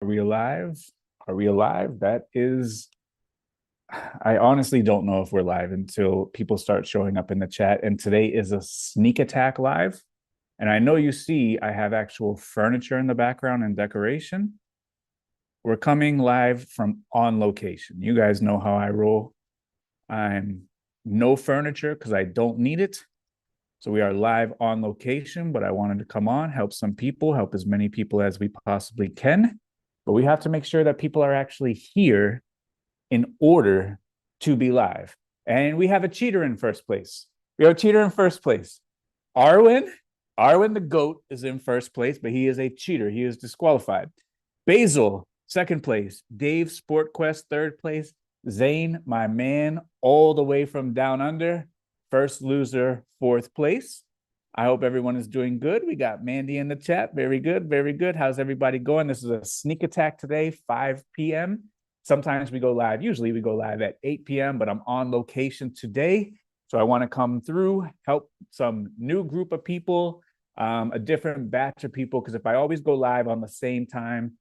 Are we alive? Are we alive? That is, I honestly don't know if we're live until people start showing up in the chat. And today is a sneak attack live. And I know you see I have actual furniture in the background and decoration. We're coming live from on location. You guys know how I roll. I'm no furniture because I don't need it. So we are live on location, but I wanted to come on, help some people, help as many people as we possibly can. But we have to make sure that people are actually here in order to be live. And we have a cheater in first place. We have a cheater in first place. Arwen, Arwen the GOAT is in first place, but he is a cheater. He is disqualified. Basil, second place. Dave SportQuest, third place. Zane, my man, all the way from down under, first loser, fourth place. I hope everyone is doing good. We got Mandy in the chat. Very good, very good. How's everybody going? This is a sneak attack today, 5 p.m. Sometimes we go live. Usually we go live at 8 p.m., but I'm on location today. So I want to come through, help some new group of people, a different batch of people, because if I always go live on the same time,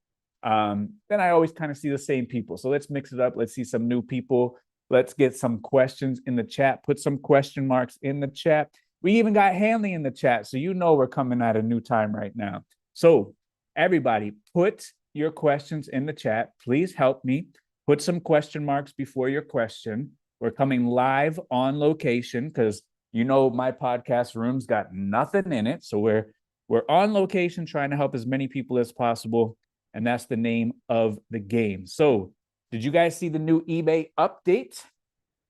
then I always kind of see the same people. So let's mix it up. Let's see some new people. Let's get some questions in the chat. Put some question marks in the chat. We even got Hanley in the chat. So you know we're coming at a new time right now. So everybody, put your questions in the chat. Please help me. Put some question marks before your question. We're coming live on location because you know my podcast room's got nothing in it. So we're on location trying to help as many people as possible. And that's the name of the game. So did you guys see the new eBay update?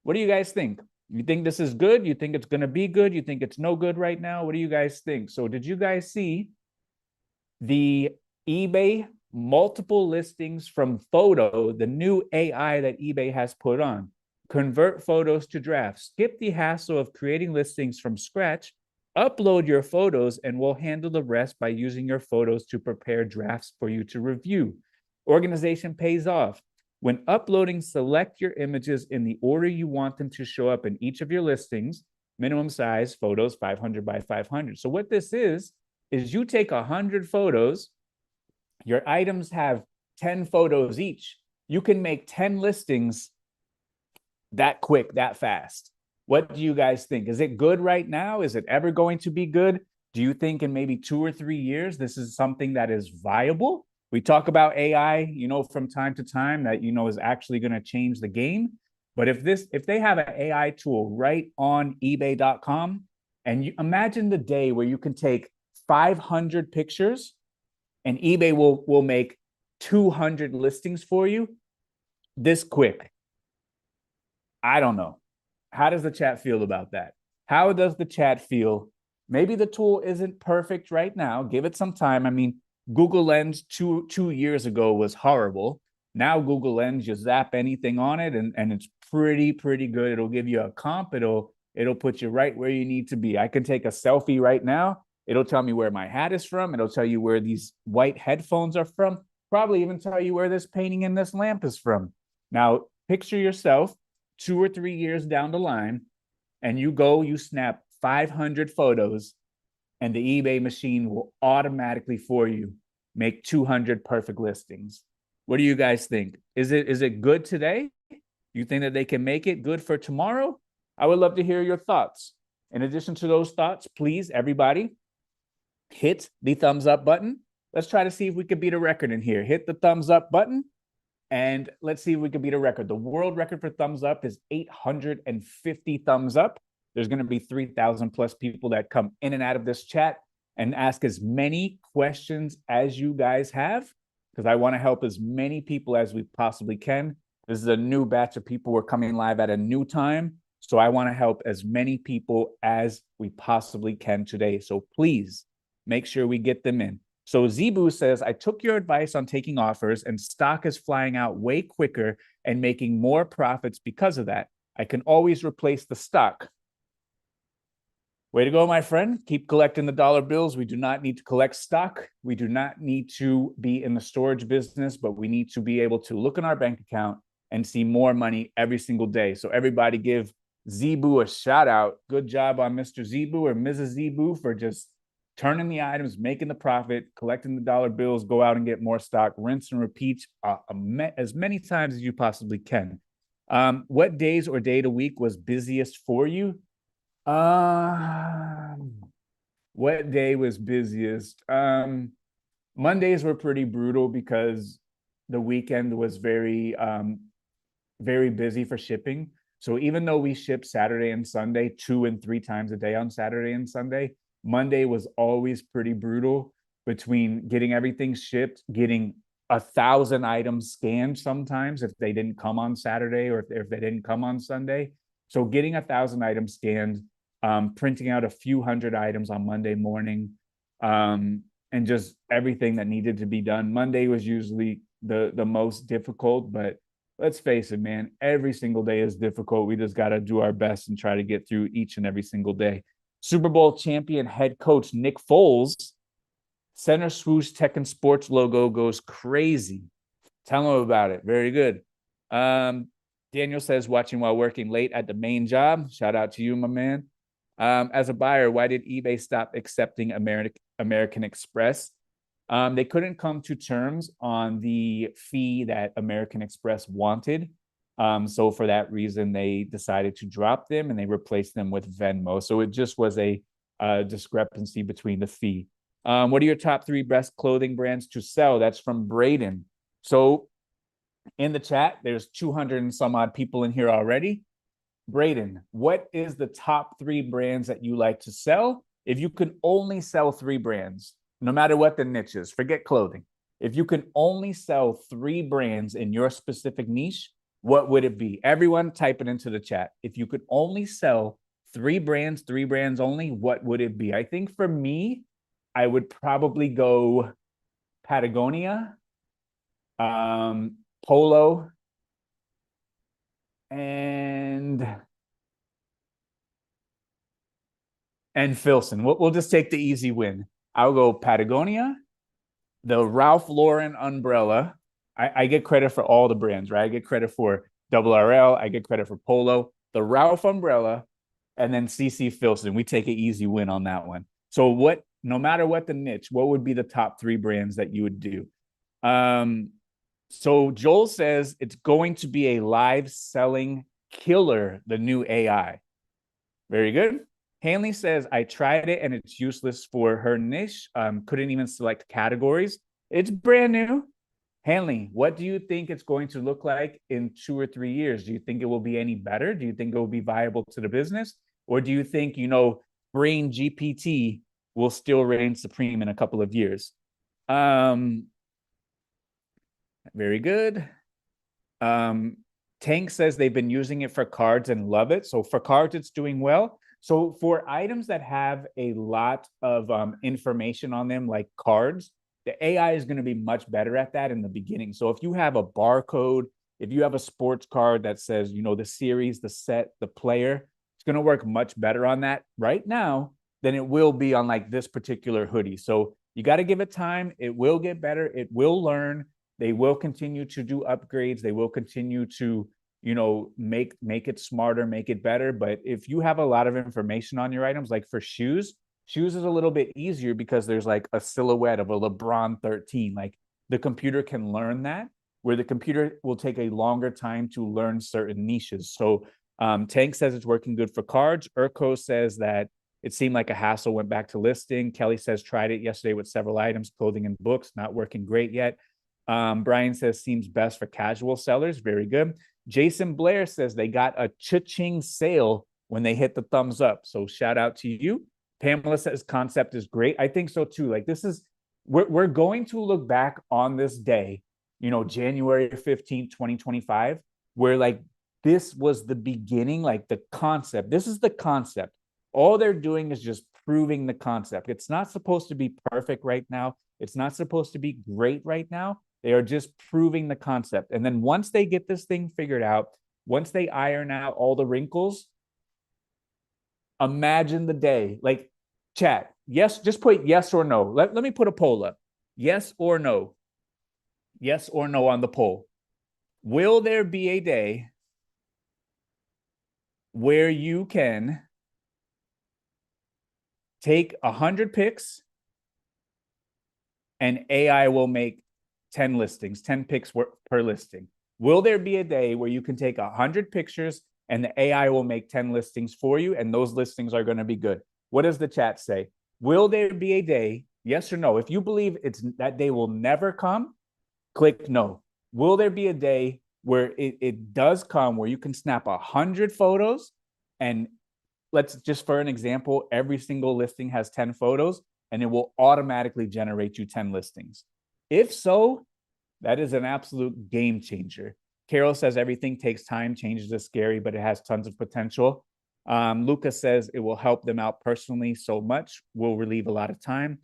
What do you guys think? You think this is good? You think it's going to be good? You think it's no good right now? What do you guys think? So did you guys see the eBay multiple listings from photo, the new AI that eBay has put on? Convert photos to drafts. Skip the hassle of creating listings from scratch. Upload your photos and we'll handle the rest by using your photos to prepare drafts for you to review. Organization pays off. When uploading, select your images in the order you want them to show up in each of your listings. Minimum size photos, 500 by 500. So what this is you take 100 photos, your items have 10 photos each. You can make 10 listings that quick, that fast. What do you guys think? Is it good right now? Is it ever going to be good? Do you think in maybe 2 or 3 years, this is something that is viable? We talk about AI, from time to time that, is actually going to change the game. But if they have an AI tool right on ebay.com, and you imagine the day where you can take 500 pictures and eBay will make 200 listings for you this quick. I don't know. How does the chat feel about that? How does the chat feel? Maybe the tool isn't perfect right now. Give it some time. I mean, Google Lens two years ago was horrible. Now Google Lens, you zap anything on it and it's pretty good. It'll give you a comp. It'll put you right where you need to be. I can take a selfie right now. It'll tell me where my hat is from. It'll tell you where these white headphones are from. Probably even tell you where this painting in this lamp is from. Now, picture yourself 2 or 3 years down the line, and you snap 500 photos, and the eBay machine will automatically for you make 200 perfect listings. What do you guys think? Is it good today? You think that they can make it good for tomorrow? I would love to hear your thoughts. In addition to those thoughts, please, everybody, hit the thumbs up button. Let's try to see if we can beat a record in here. Hit the thumbs up button. And let's see if we can beat a record. The world record for thumbs up is 850 thumbs up. There's going to be 3,000 plus people that come in and out of this chat and ask as many questions as you guys have, because I want to help as many people as we possibly can. This is a new batch of people. We're coming live at a new time. So I want to help as many people as we possibly can today. So please make sure we get them in. So Zebu says, I took your advice on taking offers and stock is flying out way quicker and making more profits because of that. I can always replace the stock. Way to go, my friend. Keep collecting the dollar bills. We do not need to collect stock. We do not need to be in the storage business, but we need to be able to look in our bank account and see more money every single day. So everybody give Zebu a shout out. Good job on Mr. Zebu or Mrs. Zebu for just turning the items, making the profit, collecting the dollar bills, go out and get more stock, rinse and repeat as many times as you possibly can. What days or day of the week was busiest for you? What day was busiest? Mondays were pretty brutal because the weekend was very busy for shipping. So even though we ship Saturday and Sunday 2 and 3 times a day on Saturday and Sunday, Monday was always pretty brutal between getting everything shipped, getting 1,000 items scanned sometimes if they didn't come on Saturday or if they didn't come on Sunday. So getting 1,000 items scanned, printing out a few hundred items on Monday morning, and just everything that needed to be done. Monday was usually the most difficult, but let's face it, man, every single day is difficult. We just got to do our best and try to get through each and every single day. Super Bowl champion head coach Nick Foles, center swoosh Tech and Sports logo goes crazy. Tell him about it. Very good. Daniel says, watching while working late at the main job. Shout out to you, my man. As a buyer, why did eBay stop accepting American Express? They couldn't come to terms on the fee that American Express wanted. So for that reason, they decided to drop them and they replaced them with Venmo. So it just was a discrepancy between the fee. What are your top 3 best clothing brands to sell? That's from Braden. So in the chat, there's 200 and some odd people in here already. Braden, what is the top 3 brands that you like to sell? If you could only sell 3 brands, no matter what the niche is, forget clothing. If you can only sell 3 brands in your specific niche, what would it be? Everyone type it into the chat. If you could only sell 3 brands only, what would it be? I think for me, I would probably go Patagonia, Polo, and Filson. We'll just take the easy win. I'll go Patagonia, the Ralph Lauren umbrella. I get credit for all the brands, right? I get credit for RRL. I get credit for Polo, the Ralph umbrella, and then CC Filson. We take an easy win on that one. So no matter what the niche, what would be the top 3 brands that you would do? So Joel says it's going to be a live selling killer, the new AI. Very good. Hanley says, I tried it and it's useless for her niche. Couldn't even select categories. It's brand new. Hanley, what do you think it's going to look like in 2 or 3 years? Do you think it will be any better? Do you think it will be viable to the business? Or do you think, Brain GPT will still reign supreme in a couple of years? Very good. Tank says they've been using it for cards and love it. So for cards, it's doing well. So for items that have a lot of information on them, like cards, the AI is going to be much better at that in the beginning. So if you have a barcode, if you have a sports card that says, the series, the set, the player, it's going to work much better on that right now than it will be on like this particular hoodie. So you got to give it time. It will get better. It will learn. They will continue to do upgrades. They will continue to, make it smarter, make it better. But if you have a lot of information on your items, like for shoes is a little bit easier because there's like a silhouette of a LeBron 13. Like the computer can learn that, where the computer will take a longer time to learn certain niches. So Tank says it's working good for cards. Urko says that it seemed like a hassle, went back to listing. Kelly says tried it yesterday with several items, clothing and books, not working great yet. Brian says seems best for casual sellers. Very good. Jason Blair says they got a cha-ching sale when they hit the thumbs up. So shout out to you. Pamela says concept is great. I think so too. Like we're going to look back on this day, January 15th, 2025, where like this was the beginning, like the concept. This is the concept. All they're doing is just proving the concept. It's not supposed to be perfect right now. It's not supposed to be great right now. They are just proving the concept. And then once they get this thing figured out, once they iron out all the wrinkles, imagine the day. Like, chat, yes, just put yes or no. Let me put a poll up. Yes or no. Yes or no on the poll. Will there be a day where you can take 100 picks and AI will make 10 listings, 10 pics per listing. Will there be a day where you can take 100 pictures and the AI will make 10 listings for you, and those listings are going to be good? What does the chat say? Will there be a day? Yes or no? If you believe it's that day will never come, click no. Will there be a day where it does come where you can snap 100 photos, and let's just, for an example, every single listing has 10 photos and it will automatically generate you 10 listings? If so, that is an absolute game changer. Carol says everything takes time, changes is scary, but it has tons of potential. Lucas says it will help them out personally so much, will relieve a lot of time.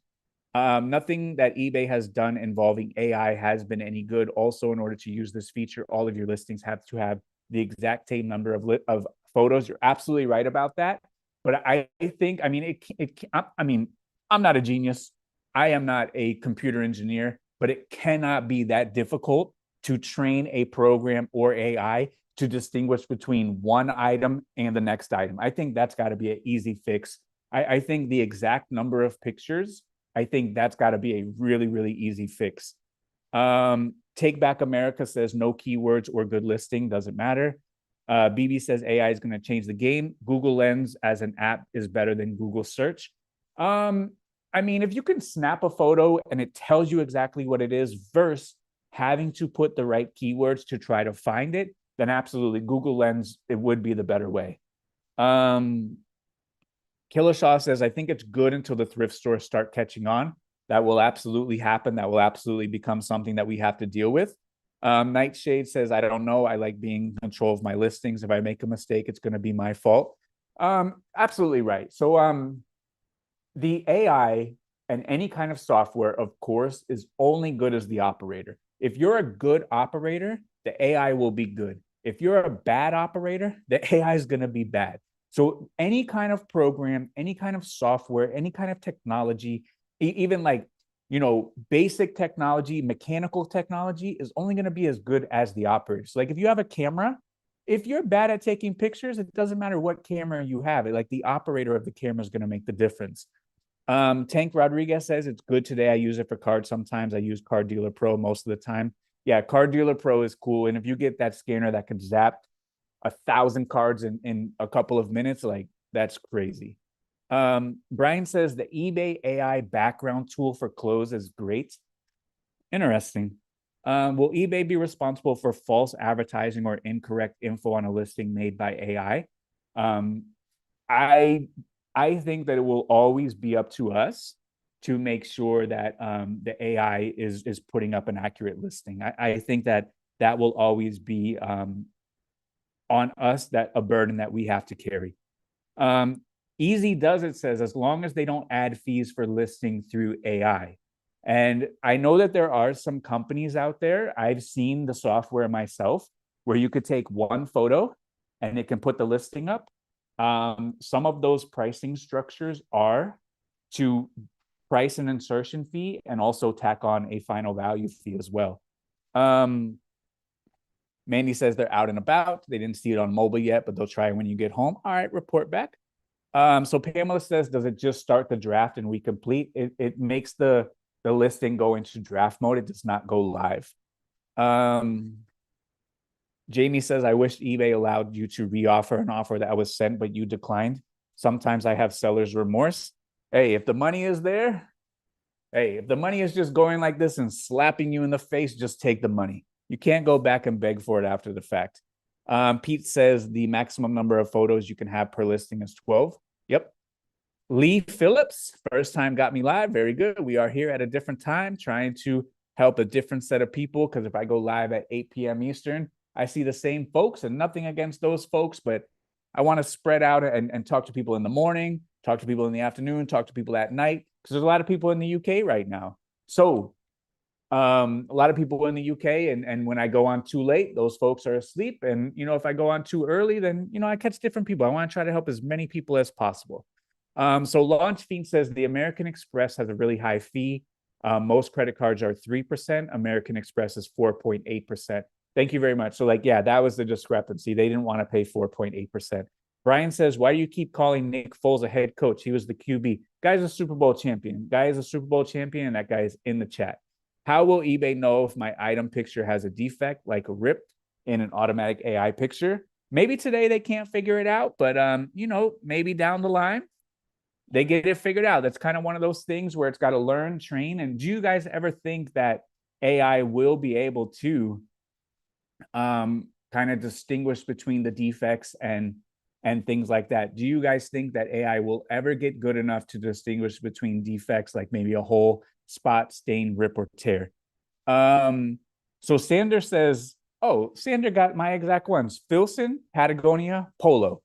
Nothing that eBay has done involving AI has been any good. Also, in order to use this feature, all of your listings have to have the exact same number of photos. You're absolutely right about that. But I think, I mean, I'm not a genius. I am not a computer engineer, but it cannot be that difficult to train a program or AI to distinguish between one item and the next item. I think that's got to be an easy fix. I think the exact number of pictures, I think that's got to be a really, really easy fix. Take Back America says no keywords or good listing, doesn't matter. BB says AI is going to change the game. Google Lens as an app is better than Google search. I mean, if you can snap a photo and it tells you exactly what it is versus having to put the right keywords to try to find it, then absolutely Google Lens, it would be the better way. Killershaw says, I think it's good until the thrift stores start catching on. That will absolutely happen. That will absolutely become something that we have to deal with. Nightshade says, I don't know. I like being in control of my listings. If I make a mistake, it's going to be my fault. Absolutely right. So the AI and any kind of software, of course, is only good as the operator. If you're a good operator, the AI will be good. If you're a bad operator, the AI is going to be bad. So any kind of program, any kind of software, any kind of technology, even like, basic technology, mechanical technology is only going to be as good as the operator. So like if you have a camera, if you're bad at taking pictures, it doesn't matter what camera you have. Like the operator of the camera is going to make the difference. Tank Rodriguez says it's good today. I use it for cards sometimes. I use Card Dealer Pro most of the time. Yeah, Card Dealer Pro is cool. And if you get that scanner that can zap 1,000 cards in a couple of minutes, like that's crazy. Brian says the eBay AI background tool for clothes is great. Interesting. Will eBay be responsible for false advertising or incorrect info on a listing made by AI? I think that it will always be up to us to make sure that the AI is putting up an accurate listing. I think that will always be on us, that a burden that we have to carry. Easy Does It says, as long as they don't add fees for listing through AI. And I know that there are some companies out there, I've seen the software myself, where you could take one photo and it can put the listing up. Some of those pricing structures are to price an insertion fee and also tack on a final value fee as well. Mandy says they're out and about. They didn't see it on mobile yet, but they'll try it when you get home. All right, report back. So Pamela says, does it just start the draft and we complete? It makes the listing go into draft mode. It does not go live. Jamie says, I wish eBay allowed you to reoffer an offer that was sent, but you declined. Sometimes I have seller's remorse. Hey, if the money is there, if the money is just going like this and slapping you in the face, just take the money. You can't go back and beg for it after the fact. Pete says the maximum number of photos you can have per listing is 12. Yep. Lee Phillips, first time got me live. Very good. We are here at a different time trying to help a different set of people, because if I go live at 8 p.m. Eastern, I see the same folks, and nothing against those folks, but I want to spread out and talk to people in the morning, talk to people in the afternoon, talk to people at night, because there's a lot of people in the UK right now. So a lot of people in the UK, and when I go on too late, those folks are asleep. And, if I go on too early, then, I catch different people. I want to try to help as many people as possible. So Launch Fiend says the American Express has a really high fee. Most credit cards are 3%. American Express is 4.8%. Thank you very much. So that was the discrepancy. They didn't want to pay 4.8%. Brian says, why do you keep calling Nick Foles a head coach? He was the QB. Guy's a Super Bowl champion. Guy is a Super Bowl champion, and that guy is in the chat. How will eBay know if my item picture has a defect, like ripped in an automatic AI picture? Maybe today they can't figure it out, but maybe down the line they get it figured out. That's kind of one of those things where it's got to learn, train. And do you guys ever think that AI will be able to kind of distinguish between the defects and things like that? Do you guys think that AI will ever get good enough to distinguish between defects, like maybe a hole, spot, stain, rip, or tear? So Sander says, oh, Sander got my exact ones. Filson, Patagonia, Polo.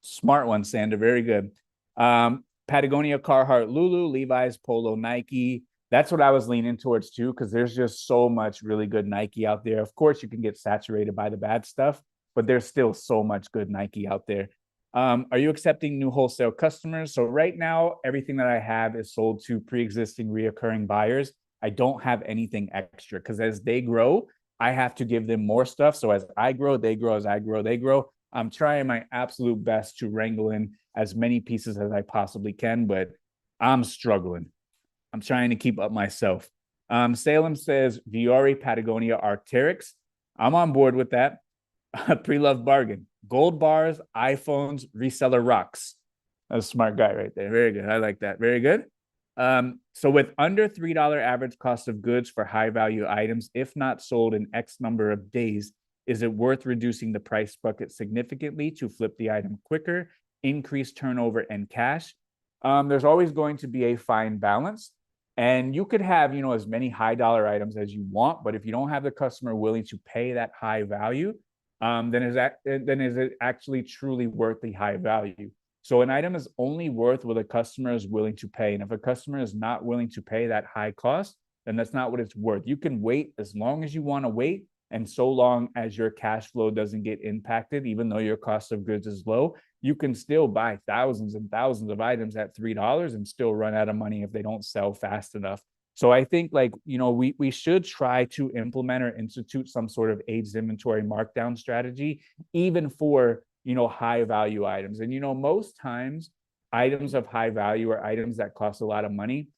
Smart one, Sander. Very good. Patagonia, Carhartt, Lulu, Levi's, Polo, Nike. That's what I was leaning towards too, because there's just so much really good Nike out there. Of course, you can get saturated by the bad stuff, but there's still so much good Nike out there. Are you accepting new wholesale customers? So right now, everything that I have is sold to pre-existing reoccurring buyers. I don't have anything extra because as they grow, I have to give them more stuff. So as I grow, they grow. As I grow, they grow. I'm trying my absolute best to wrangle in as many pieces as I possibly can, but I'm struggling. I'm trying to keep up myself. Salem says Viore, Patagonia, Arc'teryx. I'm on board with that. Pre-loved bargain. Gold bars, iPhones, reseller rocks. That's a smart guy right there. Very good. I like that. Very good. So with under $3 average cost of goods for high value items, if not sold in X number of days, is it worth reducing the price bucket significantly to flip the item quicker, increase turnover and cash? There's always going to be a fine balance. And you could have, as many high dollar items as you want, but if you don't have the customer willing to pay that high value, then is it actually truly worth the high value? So an item is only worth what a customer is willing to pay. And if a customer is not willing to pay that high cost, then that's not what it's worth. You can wait as long as you want to wait, and so long as your cash flow doesn't get impacted, even though your cost of goods is low, you can still buy thousands and thousands of items at $3 and still run out of money if they don't sell fast enough. So I think we should try to implement or institute some sort of aged inventory markdown strategy, even for high value items. And most times items of high value are items that cost a lot of money.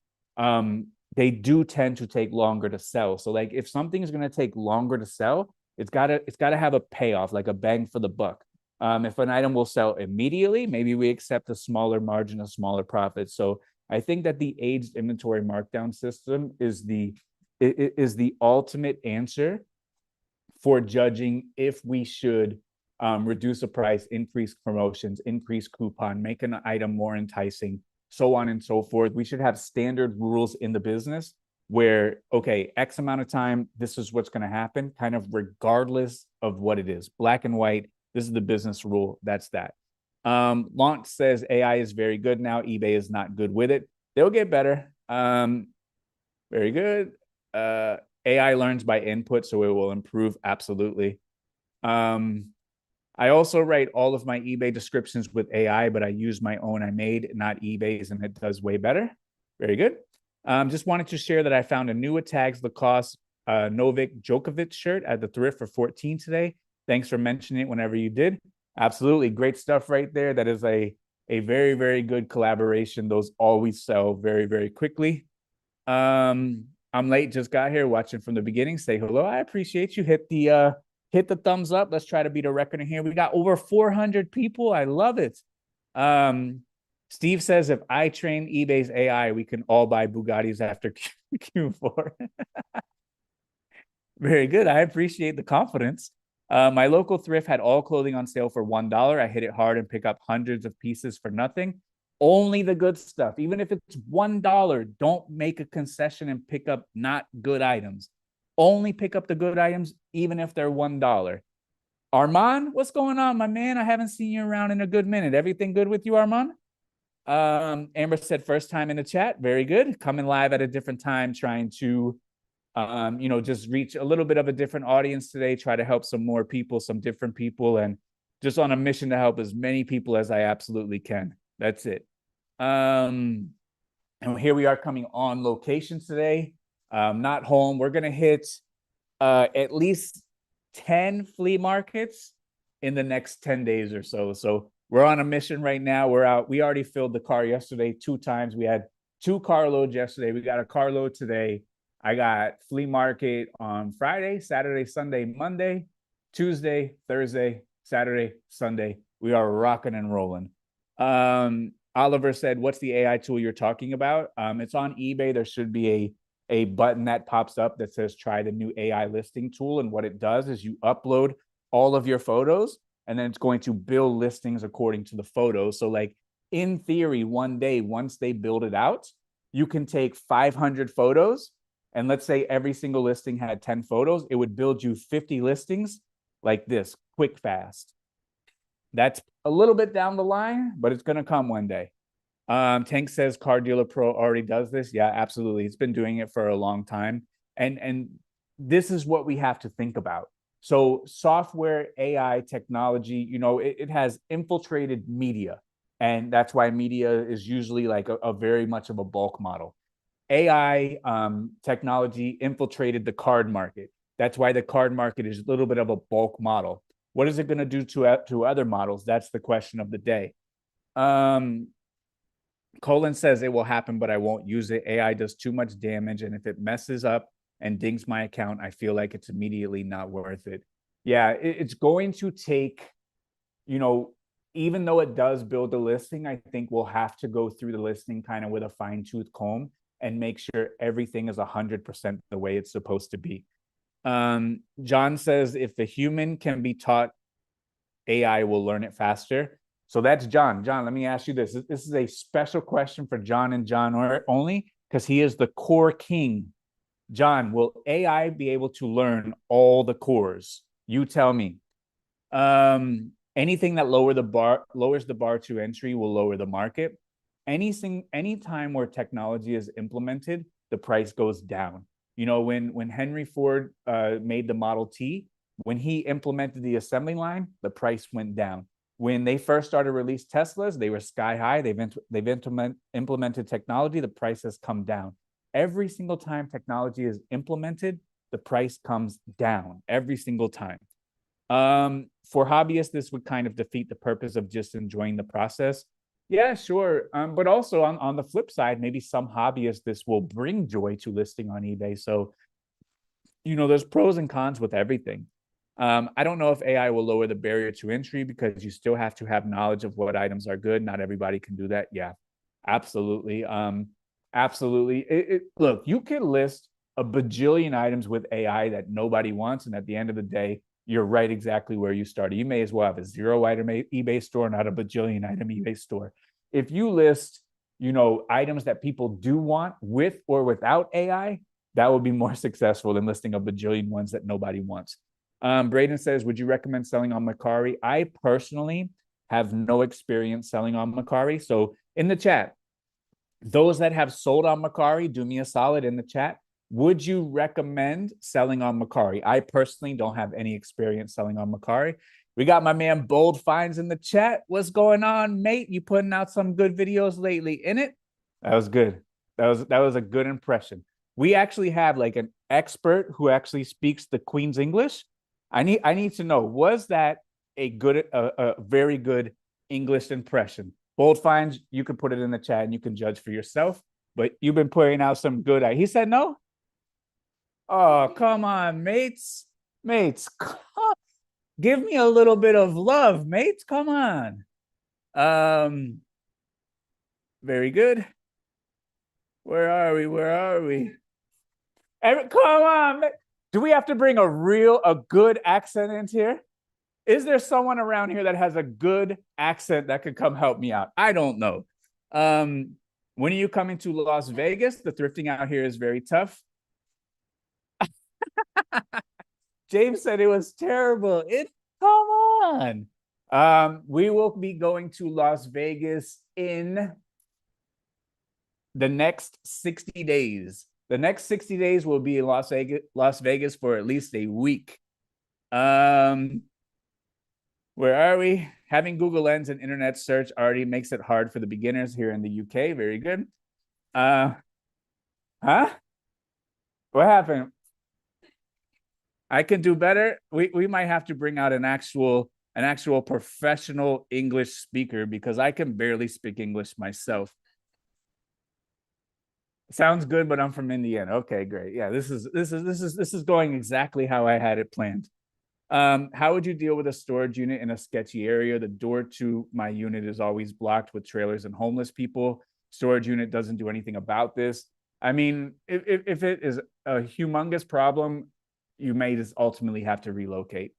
They do tend to take longer to sell. So like if something is going to take longer to sell, it's gotta have a payoff, like a bang for the buck. If an item will sell immediately, maybe we accept a smaller margin, a smaller profit. So I think that the aged inventory markdown system is the ultimate answer for judging if we should reduce the price, increase promotions, increase coupon, make an item more enticing, so on and so forth. We should have standard rules in the business where, okay, X amount of time, this is what's going to happen, kind of regardless of what it is. Black and white, this is the business rule. That's that. Launch says AI is very good now. eBay is not good with it. They'll get better. Very good. AI learns by input, so it will improve. Absolutely. I also write all of my eBay descriptions with AI, but I use my own I made, not eBay's, and it does way better. Very good. Just wanted to share that I found a new Tags Lacoste Novak Djokovic shirt at the thrift for 14 today. Thanks for mentioning it whenever you did. Absolutely. Great stuff right there. That is a very, very good collaboration. Those always sell very, very quickly. I'm late, just got here, watching from the beginning. Say hello. I appreciate you. Hit the thumbs up. Let's try to beat a record in here. We got over 400 people. I love it. Steve says, if I train eBay's AI, we can all buy Bugattis after Q4. Very good. I appreciate the confidence. My local thrift had all clothing on sale for $1. I hit it hard and pick up hundreds of pieces for nothing. Only the good stuff. Even if it's $1, don't make a concession and pick up not good items. Only pick up the good items, even if they're $1. Armand, what's going on, my man? I haven't seen you around in a good minute. Everything good with you, Armand? Amber said first time in the chat. Very good. Coming live at a different time, trying to just reach a little bit of a different audience today, try to help some more people, some different people, and just on a mission to help as many people as I absolutely can. That's it. And here we are coming on location today. Not home. We're going to hit at least 10 flea markets in the next 10 days or so. So We're on a mission right now. We're out. We already filled the car yesterday 2 times. We had 2 carloads yesterday. We got a carload today. I got flea market on Friday, Saturday, Sunday, Monday, Tuesday, Thursday, Saturday, Sunday. We are rocking and rolling. Oliver said, "What's the AI tool you're talking about?" It's on eBay. There should be a button that pops up that says "Try the new AI listing tool." And what it does is you upload all of your photos, and then it's going to build listings according to the photos. So, like in theory, one day once they build it out, you can take 500 photos, and let's say every single listing had 10 photos, it would build you 50 listings like this, quick, fast. That's a little bit down the line, but it's going to come one day. Tank says Car Dealer Pro already does this. Yeah, absolutely. It's been doing it for a long time. And this is what we have to think about. So software, AI, technology, it has infiltrated media. And that's why media is usually like a very much of a bulk model. AI technology infiltrated the card market. That's why the card market is a little bit of a bulk model. What is it going to do to other models? That's the question of the day. Colin says it will happen, but I won't use it. AI does too much damage, and if it messes up and dings my account, I feel like it's immediately not worth it. Yeah, it's going to take, even though it does build a listing, I think we'll have to go through the listing kind of with a fine-tooth comb and make sure everything is 100% the way it's supposed to be. John says if the human can be taught, AI will learn it faster. So that's John. John, let me ask you this. This is a special question for John and John only, because he is the core king. John, will AI be able to learn all the cores? You tell me. Anything that lowers the bar to entry will lower the market. Anytime where technology is implemented, the price goes down. When Henry Ford made the Model T, when he implemented the assembly line, the price went down. When they first started to release Teslas, they were sky high. They've implemented technology, the price has come down. Every single time technology is implemented, the price comes down every single time. For hobbyists, this would kind of defeat the purpose of just enjoying the process. Yeah, sure. But also on the flip side, maybe some hobbyists, this will bring joy to listing on eBay. So, there's pros and cons with everything. I don't know if AI will lower the barrier to entry because you still have to have knowledge of what items are good. Not everybody can do that. Yeah, absolutely. Absolutely. Look, you can list a bajillion items with AI that nobody wants. And at the end of the day, you're right exactly where you started. You may as well have a 0-item eBay store, not a bajillion item eBay store. If you list, items that people do want with or without AI, that will be more successful than listing a bajillion ones that nobody wants. Braden says, would you recommend selling on Mercari? I personally have no experience selling on Mercari. So in the chat, those that have sold on Mercari, do me a solid in the chat. Would you recommend selling on Mercari? I personally don't have any experience selling on Mercari. We got my man Bold Finds in the chat. What's going on, mate? You putting out some good videos lately, in it? That was good. That was a good impression. We actually have like an expert who actually speaks the Queen's English. I need to know, was that a very good English impression? Bold Finds, you can put it in the chat and you can judge for yourself. But you've been putting out some good. He said no. Oh, come on, mates. Mates, give me a little bit of love, mates. Come on. Very good. Where are we? Where are we? Come on. Do we have to bring a good accent into here? Is there someone around here that has a good accent that could come help me out? I don't know. When are you coming to Las Vegas? The thrifting out here is very tough. James said it was terrible. Come on. We will be going to Las Vegas in the next 60 days. The next 60 days will be in Las Vegas for at least a week. Where are we? Having Google Lens and internet search already makes it hard for the beginners here in the UK. Very good. Huh? What happened? I can do better. We might have to bring out an actual an actual professional English speaker because I can barely speak English myself. Sounds good, but I'm from Indiana. Okay, great. Yeah, this is going exactly how I had it planned. How would you deal with a storage unit in a sketchy area? The door to my unit is always blocked with trailers and homeless people. Storage unit doesn't do anything about this. I mean, if it is a humongous problem, you may just ultimately have to relocate.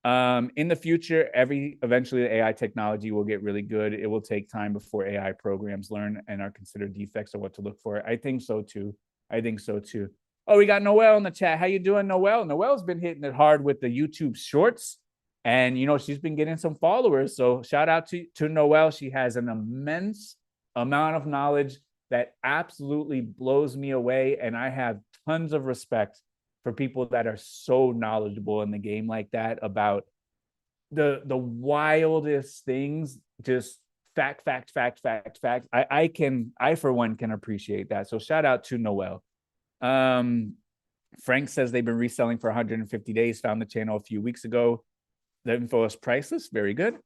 In the future, eventually the AI technology will get really good. It will take time before AI programs learn and are considered defects or what to look for. I think so too. I think so too. Oh, we got Noelle in the chat. How you doing, Noelle? Noelle's been hitting it hard with the YouTube shorts, and she's been getting some followers. So shout out to Noelle. She has an immense amount of knowledge that absolutely blows me away, and I have tons of respect for people that are so knowledgeable in the game like that about the wildest things. Just fact. I for one can appreciate that. So shout out to Noelle. Frank says they've been reselling for 150 days. Found the channel a few weeks ago. The info is priceless. Very good.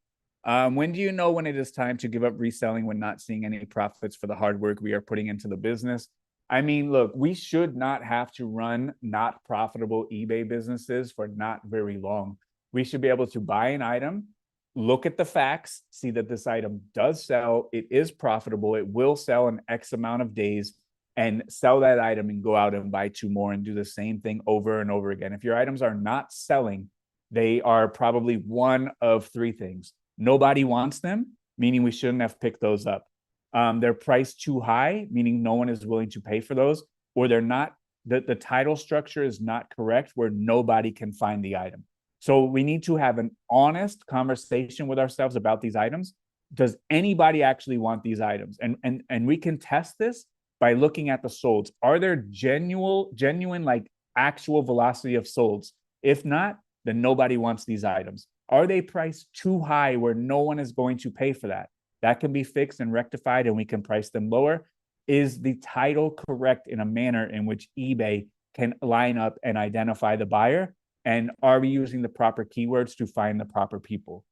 When do you know when it is time to give up reselling when not seeing any profits for the hard work we are putting into the business? I mean, look, we should not have to run not profitable eBay businesses for not very long. We should be able to buy an item, look at the facts, see that this item does sell, it is profitable, it will sell in X amount of days, and sell that item and go out and buy two more and do the same thing over and over again. If your items are not selling, they are probably one of three things. Nobody wants them, meaning we shouldn't have picked those up. They're priced too high, meaning no one is willing to pay for those, or they're not, the title structure is not correct where nobody can find the item. So we need to have an honest conversation with ourselves about these items. Does anybody actually want these items? And we can test this by looking at the solds. Are there genuine like actual velocity of solds? If not, then nobody wants these items. Are they priced too high where no one is going to pay for that? That can be fixed and rectified, and we can price them lower. Is the title correct in a manner in which eBay can line up and identify the buyer? And are we using the proper keywords to find the proper people?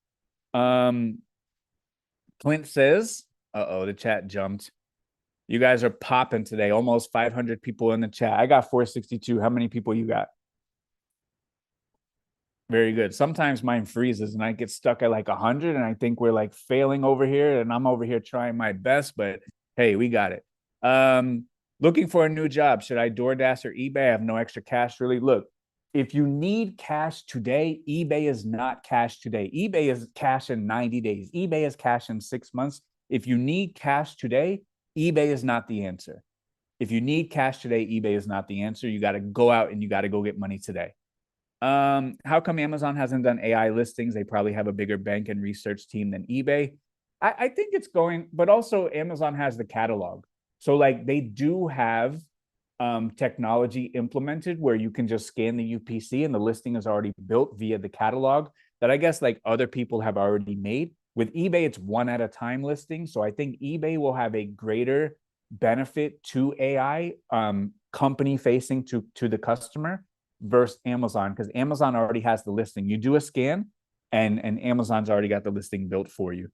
Clint says, the chat jumped. You guys are popping today. Almost 500 people in the chat. I got 462. How many people you got? Very good. Sometimes mine freezes and I get stuck at like 100 and I think we're like failing over here and I'm over here trying my best, but hey, we got it. Looking for a new job. Should I DoorDash or eBay? I have no extra cash really. Look, if you need cash today, eBay is not cash today. eBay is cash in 90 days. eBay is cash in 6 months. If you need cash today, eBay is not the answer. If you need cash today, eBay is not the answer. You got to go out and you got to go get money today. How come Amazon hasn't done AI listings? They probably have a bigger bank and research team than eBay. I think it's going, but also Amazon has the catalog. So like they do have technology implemented where you can just scan the UPC and the listing is already built via the catalog that I guess like other people have already made. With eBay, it's one at a time listing. So I think eBay will have a greater benefit to AI company facing to the customer versus Amazon, because Amazon already has the listing. You do a scan and Amazon's already got the listing built for you.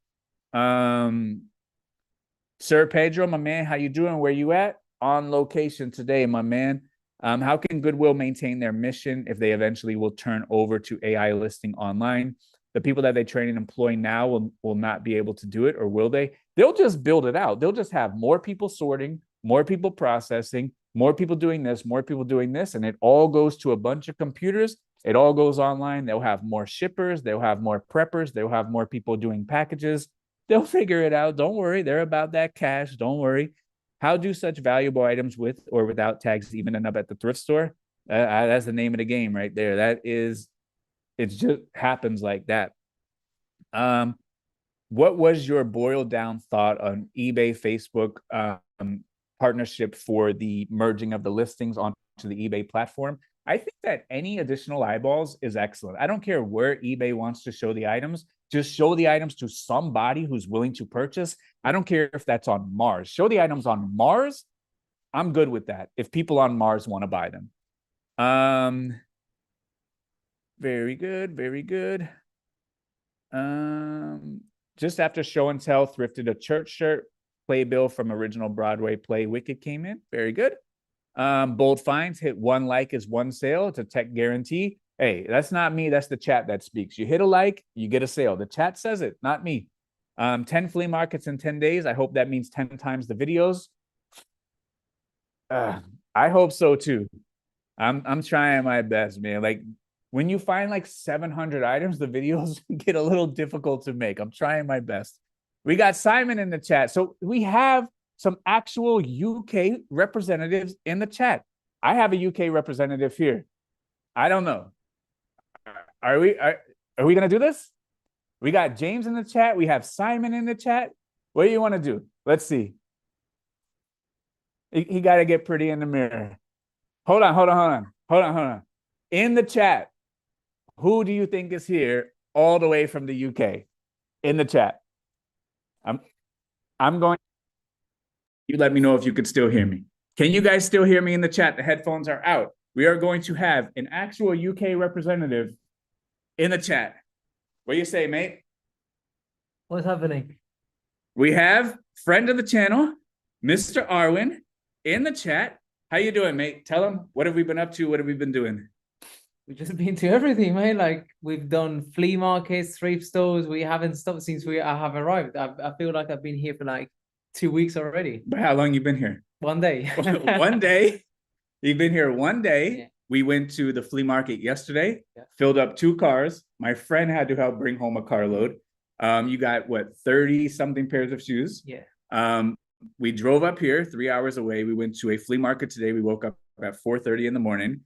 Sir Pedro, my man, how you doing? Where you at? On location today, my man. How can Goodwill maintain their mission if they eventually will turn over to AI listing online? The people that they train and employ now will not be able to do it, or will they? They'll just build it out. They'll just have more people sorting, more people processing, more people doing this, more people doing this, and it all goes to a bunch of computers. It all goes online. They'll have more shippers. They'll have more preppers. They'll have more people doing packages. They'll figure it out. Don't worry. They're about that cash. Don't worry. How do such valuable items with or without tags even end up at the thrift store? That's the name of the game right there. That is, it just happens like that. What was your boiled down thought on eBay, Facebook partnership for the merging of the listings onto the eBay platform? I think that any additional eyeballs is excellent. I don't care where eBay wants to show the items. Just show the items to somebody who's willing to purchase. I don't care if that's on Mars. Show the items on Mars. I'm good with that if people on Mars want to buy them. Very good. Very good. Just after show and tell, thrifted a church shirt. Playbill from original Broadway play Wicked came in. Very good. Bold finds hit one like is one sale. It's a tech guarantee. Hey, that's not me. That's the chat that speaks. You hit a like, you get a sale. The chat says it, not me. 10 flea markets in 10 days. I hope that means 10 times the videos. I hope so too. I'm trying my best, man. Like when you find like 700 items, the videos get a little difficult to make. I'm trying my best. We got Simon in the chat. So we have some actual UK representatives in the chat. I have a UK representative here. I don't know. Are we going to do this? We got James in the chat. We have Simon in the chat. What do you want to do? Let's see. He got to get pretty in the mirror. Hold on. In the chat, who do you think is here all the way from the UK? In the chat. I'm going. You let me know if you could still hear me. Can you guys still hear me in the chat? The headphones are out. We are going to have an actual UK representative in the chat. What do you say, mate? What's happening? We have friend of the channel, Mr. Arwin, in the chat. How you doing, mate? Tell him, what have we been up to? What have we been doing? We've just been to everything, mate. Like we've done flea markets, thrift stores. We haven't stopped since I have arrived. I feel like I've been here for like 2 weeks already. But how long you been here? 1 day. 1 day. You've been here 1 day. Yeah. We went to the flea market yesterday, filled up 2 cars. My friend had to help bring home a carload. You got what, 30 something pairs of shoes? Yeah. We drove up here 3 hours away. We went to a flea market today. We woke up at 4:30 in the morning.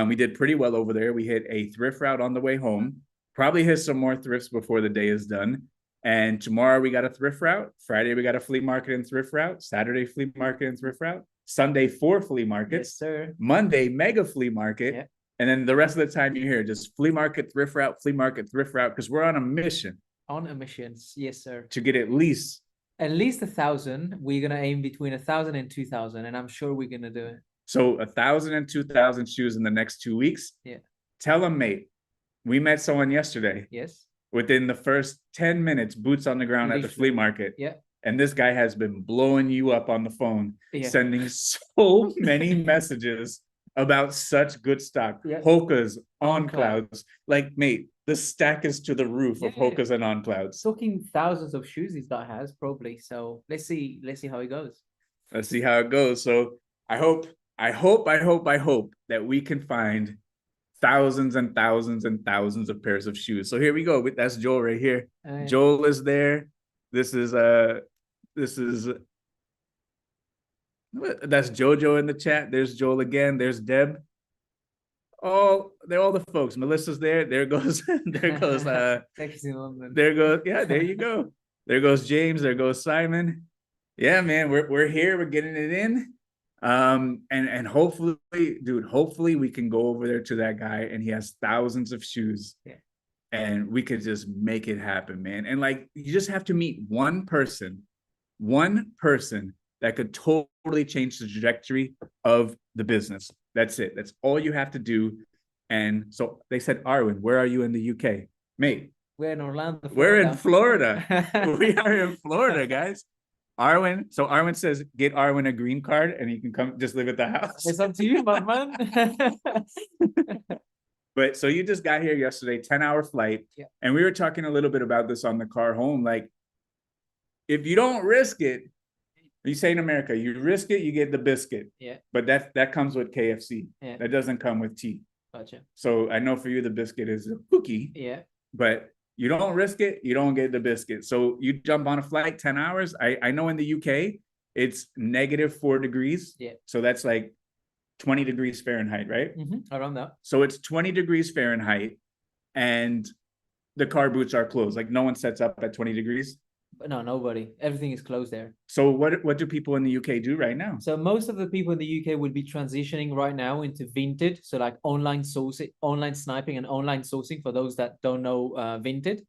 We did pretty well over there. We hit a thrift route on the way home. Probably hit some more thrifts before the day is done. And tomorrow we got a thrift route. Friday we got a flea market and thrift route. Saturday flea market and thrift route. Sunday 4 flea markets. Yes, sir. Monday mega flea market. Yeah. And then the rest of the time you're here, just flea market, thrift route, because we're on a mission. On a mission, yes, sir. To get at least 1,000. We're gonna aim between 1,000 and 2,000, and I'm sure we're gonna do it. So 1,000 and 2,000 shoes in the next 2 weeks. Yeah. Tell them, mate. We met someone yesterday. Yes. Within the first 10 minutes, boots on the ground at the flea market. Yeah. And this guy has been blowing you up on the phone, sending so many messages about such good stock. Yeah. Hokas, on clouds. Like, mate, the stack is to the roof of Hokas and on clouds. Talking thousands of shoes this guy has, probably. So let's see how it goes. Let's see how it goes. So I hope that we can find thousands and thousands and thousands of pairs of shoes. So here we go. That's Joel right here. Joel is there. That's Jojo in the chat. There's Joel again. There's Deb. Oh, they're all the folks. Melissa's there. There goes there goes there you go. There goes James. There goes Simon. Yeah, man, we're here. We're getting it in. And hopefully, dude, hopefully we can go over there to that guy and he has thousands of shoes. Yeah. And we could just make it happen, man. And like, you just have to meet one person that could totally change the trajectory of the business. That's it. That's all you have to do. And so they said, Arwin, where are you in the UK? Mate, we're in Orlando, Florida. We're in Florida. We are in Florida, guys. Arwin, so Arwin says, get Arwin a green card and he can come just live at the house. It's up to you, my man. But so you just got here yesterday, 10-hour flight. Yeah. And we were talking a little bit about this on the car home. Like, if you don't risk it, you say in America, you risk it, you get the biscuit. Yeah. But that comes with KFC. Yeah. That doesn't come with tea. Gotcha. So I know for you, the biscuit is a cookie. Yeah. But you don't risk it, you don't get the biscuit. So you jump on a flight, 10 hours. I know in the UK, it's -4 degrees. Yeah. So that's like 20 degrees Fahrenheit, right? Mm-hmm. Around that. So it's 20 degrees Fahrenheit and the car boots are closed. Like no one sets up at 20 degrees. No, nobody. Everything is closed there. So what do people in the UK do right now? So most of the people in the UK will be transitioning right now into Vinted. So like online sourcing, online sniping and online sourcing for those that don't know Vinted.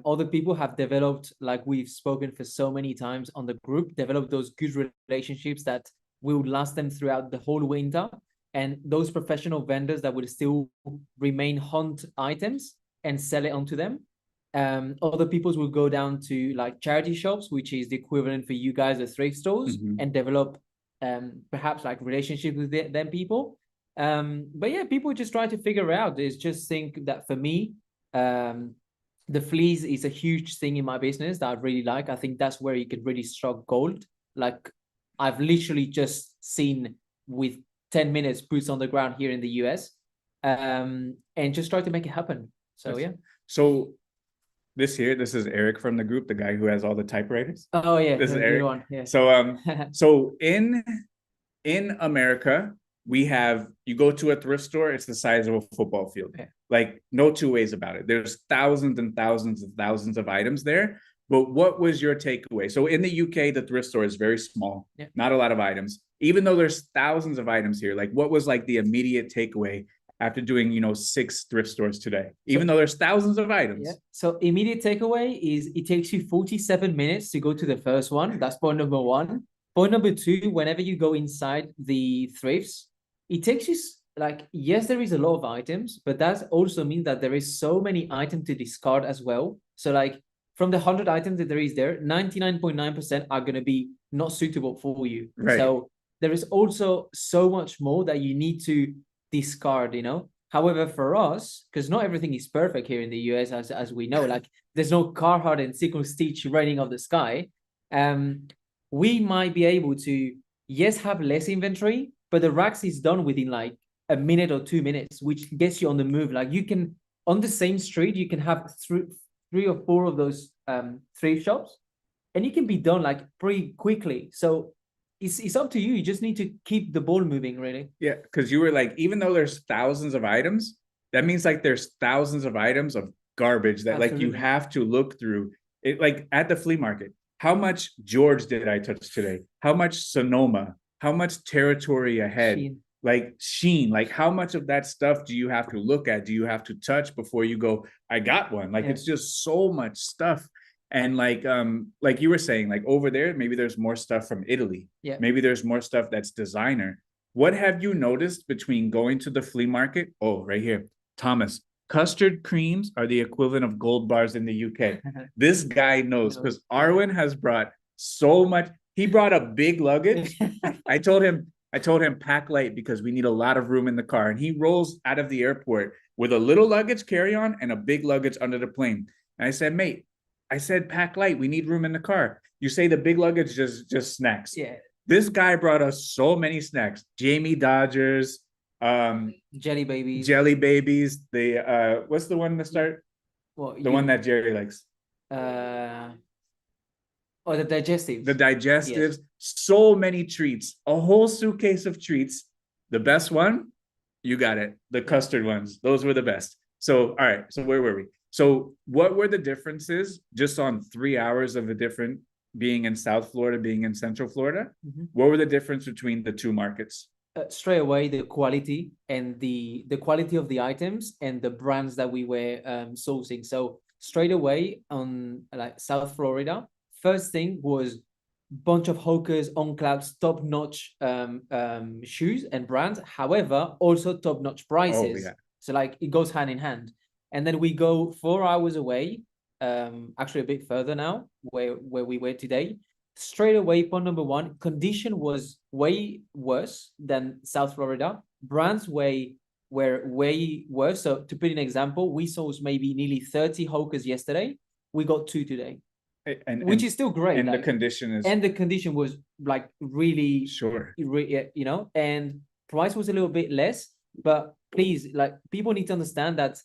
Other people have developed, like we've spoken for so many times on the group, developed those good relationships that will last them throughout the whole winter. And those professional vendors that will still remain hunt items and sell it onto them. Other peoples will go down to like charity shops, which is the equivalent for you guys of thrift stores, and develop perhaps like relationships with them people. But yeah, people just try to figure out. Is just think that for me, the fleas is a huge thing in my business that I really like. I think that's where you can really strike gold. Like I've literally just seen with 10 minutes boots on the ground here in the US, and just try to make it happen. So yeah. So this is Eric from the group, the guy who has all the typewriters. Oh yeah, this is Eric. One. Yeah. So so in America, we have, you go to a thrift store, it's the size of a football field. Yeah. Like no two ways about it. There's thousands and thousands and thousands of items there. But what was your takeaway? So in the UK, the thrift store is very small, not a lot of items. Even though there's thousands of items here, like what was like the immediate takeaway after doing, 6 thrift stores today, even though there's thousands of items? Yeah. So immediate takeaway is it takes you 47 minutes to go to the first one. That's point number 1. Point number 2, whenever you go inside the thrifts, it takes you like, yes, there is a lot of items, but that also means that there is so many items to discard as well. So like from the 100 items that there is there, 99.9% are going to be not suitable for you. Right. So there is also so much more that you need to discard, However, for us, because not everything is perfect here in the US, as we know, like there's no Carhartt and single stitch raining off the sky. We might be able to, yes, have less inventory, but the racks is done within like a minute or 2 minutes, which gets you on the move. Like you can, on the same street, you can have 3 or 4 of those thrift shops, and you can be done like pretty quickly. So it's up to you. You just need to keep the ball moving, really. Yeah, because you were like, even though there's thousands of items, that means like there's thousands of items of garbage that like you have to look through. It like at the flea market, how much George did I touch today? How much Sonoma? How much Territory Ahead? Shein. Like Shein, like how much of that stuff do you have to look at? Do you have to touch before you go, I got one? Like it's just so much stuff. And like you were saying, like over there, maybe there's more stuff from Italy. Yeah. Maybe there's more stuff that's designer. What have you noticed between going to the flea market? Oh, right here. Thomas, custard creams are the equivalent of gold bars in the UK. This guy knows because Arwen has brought so much. He brought a big luggage. I told him pack light because we need a lot of room in the car. And he rolls out of the airport with a little luggage carry-on and a big luggage under the plane. And I said, mate, pack light. We need room in the car. You say the big luggage just snacks. Yeah. This guy brought us so many snacks. Jamie Dodgers, Jelly babies. The what's the one that start? Well, the one that Jerry likes. The digestives. The digestives. Yes. So many treats. A whole suitcase of treats. The best one, you got it. The custard ones. Those were the best. So, all right. So where were we? So what were the differences just on 3 hours of the different being in South Florida, being in Central Florida? What were the difference between the two markets? Straight away, the quality and the quality of the items and the brands that we were sourcing. So straight away on like South Florida, first thing was bunch of Hawkers, On Clouds, top-notch shoes and brands. However, also top-notch prices. Oh, yeah. So like it goes hand in hand. And then we go 4 hours away, actually a bit further now, where we were today. Straight away, point number 1, condition was way worse than South Florida. Brands were way worse. So to put an example, we sourced maybe nearly 30 Hawkers yesterday. We got 2 today, which is still great. And like, the condition was like really, sure, and price was a little bit less. But please, like people need to understand that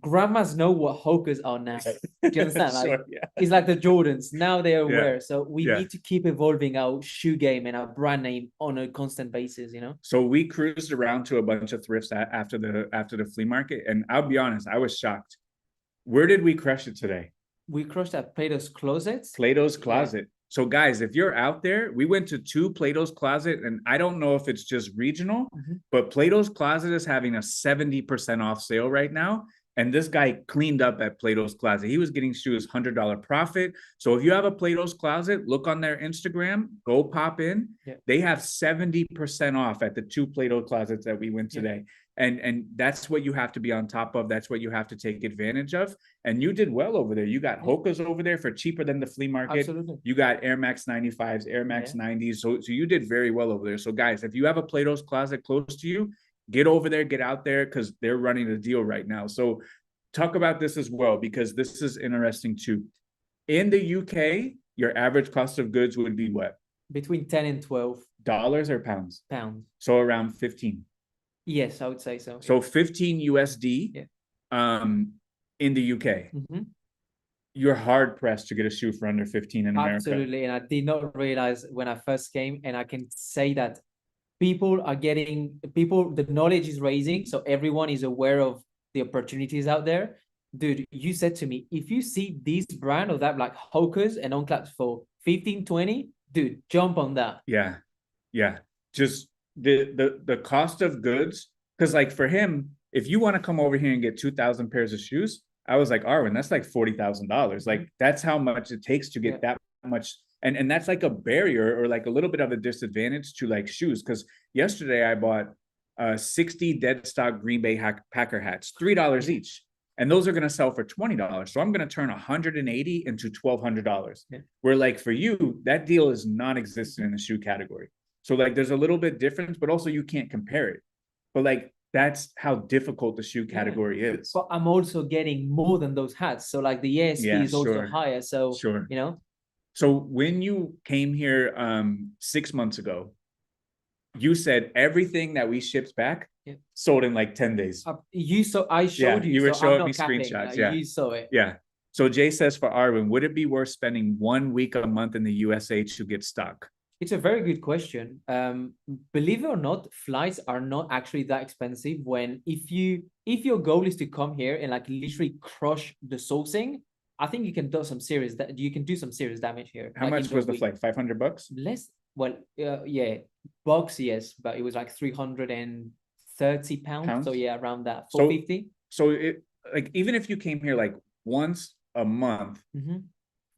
grandmas know what Hawkers are now. Do you understand? Like, sure, yeah. It's like the Jordans. Now they're aware. So we need to keep evolving our shoe game and our brand name on a constant basis, So we cruised around to a bunch of thrifts after the flea market. And I'll be honest, I was shocked. Where did we crush it today? We crushed at Plato's Closet. Plato's Closet. Yeah. So guys, if you're out there, we went to 2 Plato's Closet, and I don't know if it's just regional, but Plato's Closet is having a 70% off sale right now. And this guy cleaned up at Plato's Closet. He was getting shoes $100 profit. So if you have a Plato's Closet, look on their Instagram, go pop in. Yeah. They have 70% off at the 2 Plato's Closets that we went today. And that's what you have to be on top of. That's what you have to take advantage of. And you did well over there. You got Hoka's over there for cheaper than the flea market. Absolutely. You got Air Max 95s, Air Max 90s. So you did very well over there. So guys, if you have a Plato's Closet close to you, get over there, get out there, because they're running a deal right now. So talk about this as well, because this is interesting too. In the UK, your average cost of goods would be what? Between 10 and 12 dollars or pounds? pounds. So around 15. Yes, I would say so. So 15 USD in the UK. You're hard pressed to get a shoe for under 15 in America. Absolutely. And I did not realize when I first came, and I can say that the knowledge is raising. So everyone is aware of the opportunities out there. Dude, you said to me, if you see this brand or that, like Hoka's and On Claps for 15, 20, dude, jump on that. Yeah. Yeah. Just the cost of goods. Because like for him, if you want to come over here and get 2,000 pairs of shoes, I was like, Arwen, that's like $40,000. Like that's how much it takes to get that much. And that's like a barrier or like a little bit of a disadvantage to like shoes. Because yesterday I bought 60 dead stock Green Bay Packer hats, $3 each. And those are going to sell for $20. So I'm going to turn 180 into $1,200. Where like for you, that deal is non-existent in the shoe category. So like there's a little bit difference, but also you can't compare it. But like that's how difficult the shoe category is. But I'm also getting more than those hats. So like the ASP is also higher. So you know. So when you came here 6 months ago, you said everything that we shipped back sold in like 10 days. I showed you. You were showing me screenshots. Like, you saw it. Yeah. So Jay says for Arwen, would it be worth spending 1 week a month in the USA to get stuck? It's a very good question. Believe it or not, flights are not actually that expensive. If your goal is to come here and like literally crush the sourcing, I think you can do some serious damage here. How much was the flight? $500? Less. Well, yeah, bucks, yes, but it was like 330 pounds. So yeah, around that, 450. So it like even if you came here like once a month,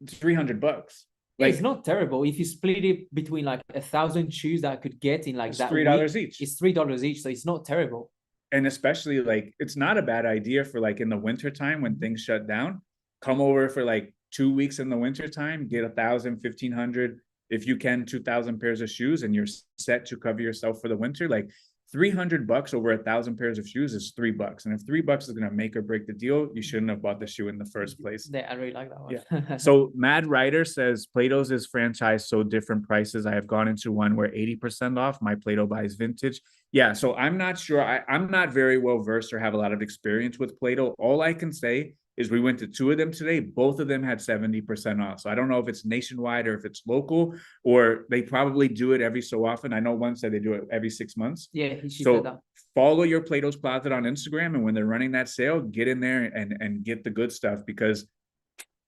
$300. Like, it's not terrible if you split it between like 1,000 shoes that I could get in like that $3 each. It's $3 each, so it's not terrible. And especially like it's not a bad idea for like in the winter time when things shut down. Come over for like 2 weeks in the winter time, get 1,000, 1,500, if you can, 2,000 pairs of shoes, and you're set to cover yourself for the winter. Like $300 over 1,000 pairs of shoes is $3. And if $3 is going to make or break the deal, you shouldn't have bought the shoe in the first place. Yeah, I really like that one. Yeah. So Mad Writer says Plato's is franchised, so different prices. I have gone into one where 80% off. My Plato buys vintage. Yeah. So I'm not sure. I'm not very well versed or have a lot of experience with Plato. All I can say is we went to 2 of them today. Both of them had 70% off. So I don't know if it's nationwide or if it's local, or they probably do it every so often. I know one said they do it every 6 months. Yeah, she said that. Follow your Plato's Closet on Instagram, and when they're running that sale, get in there and get the good stuff, because,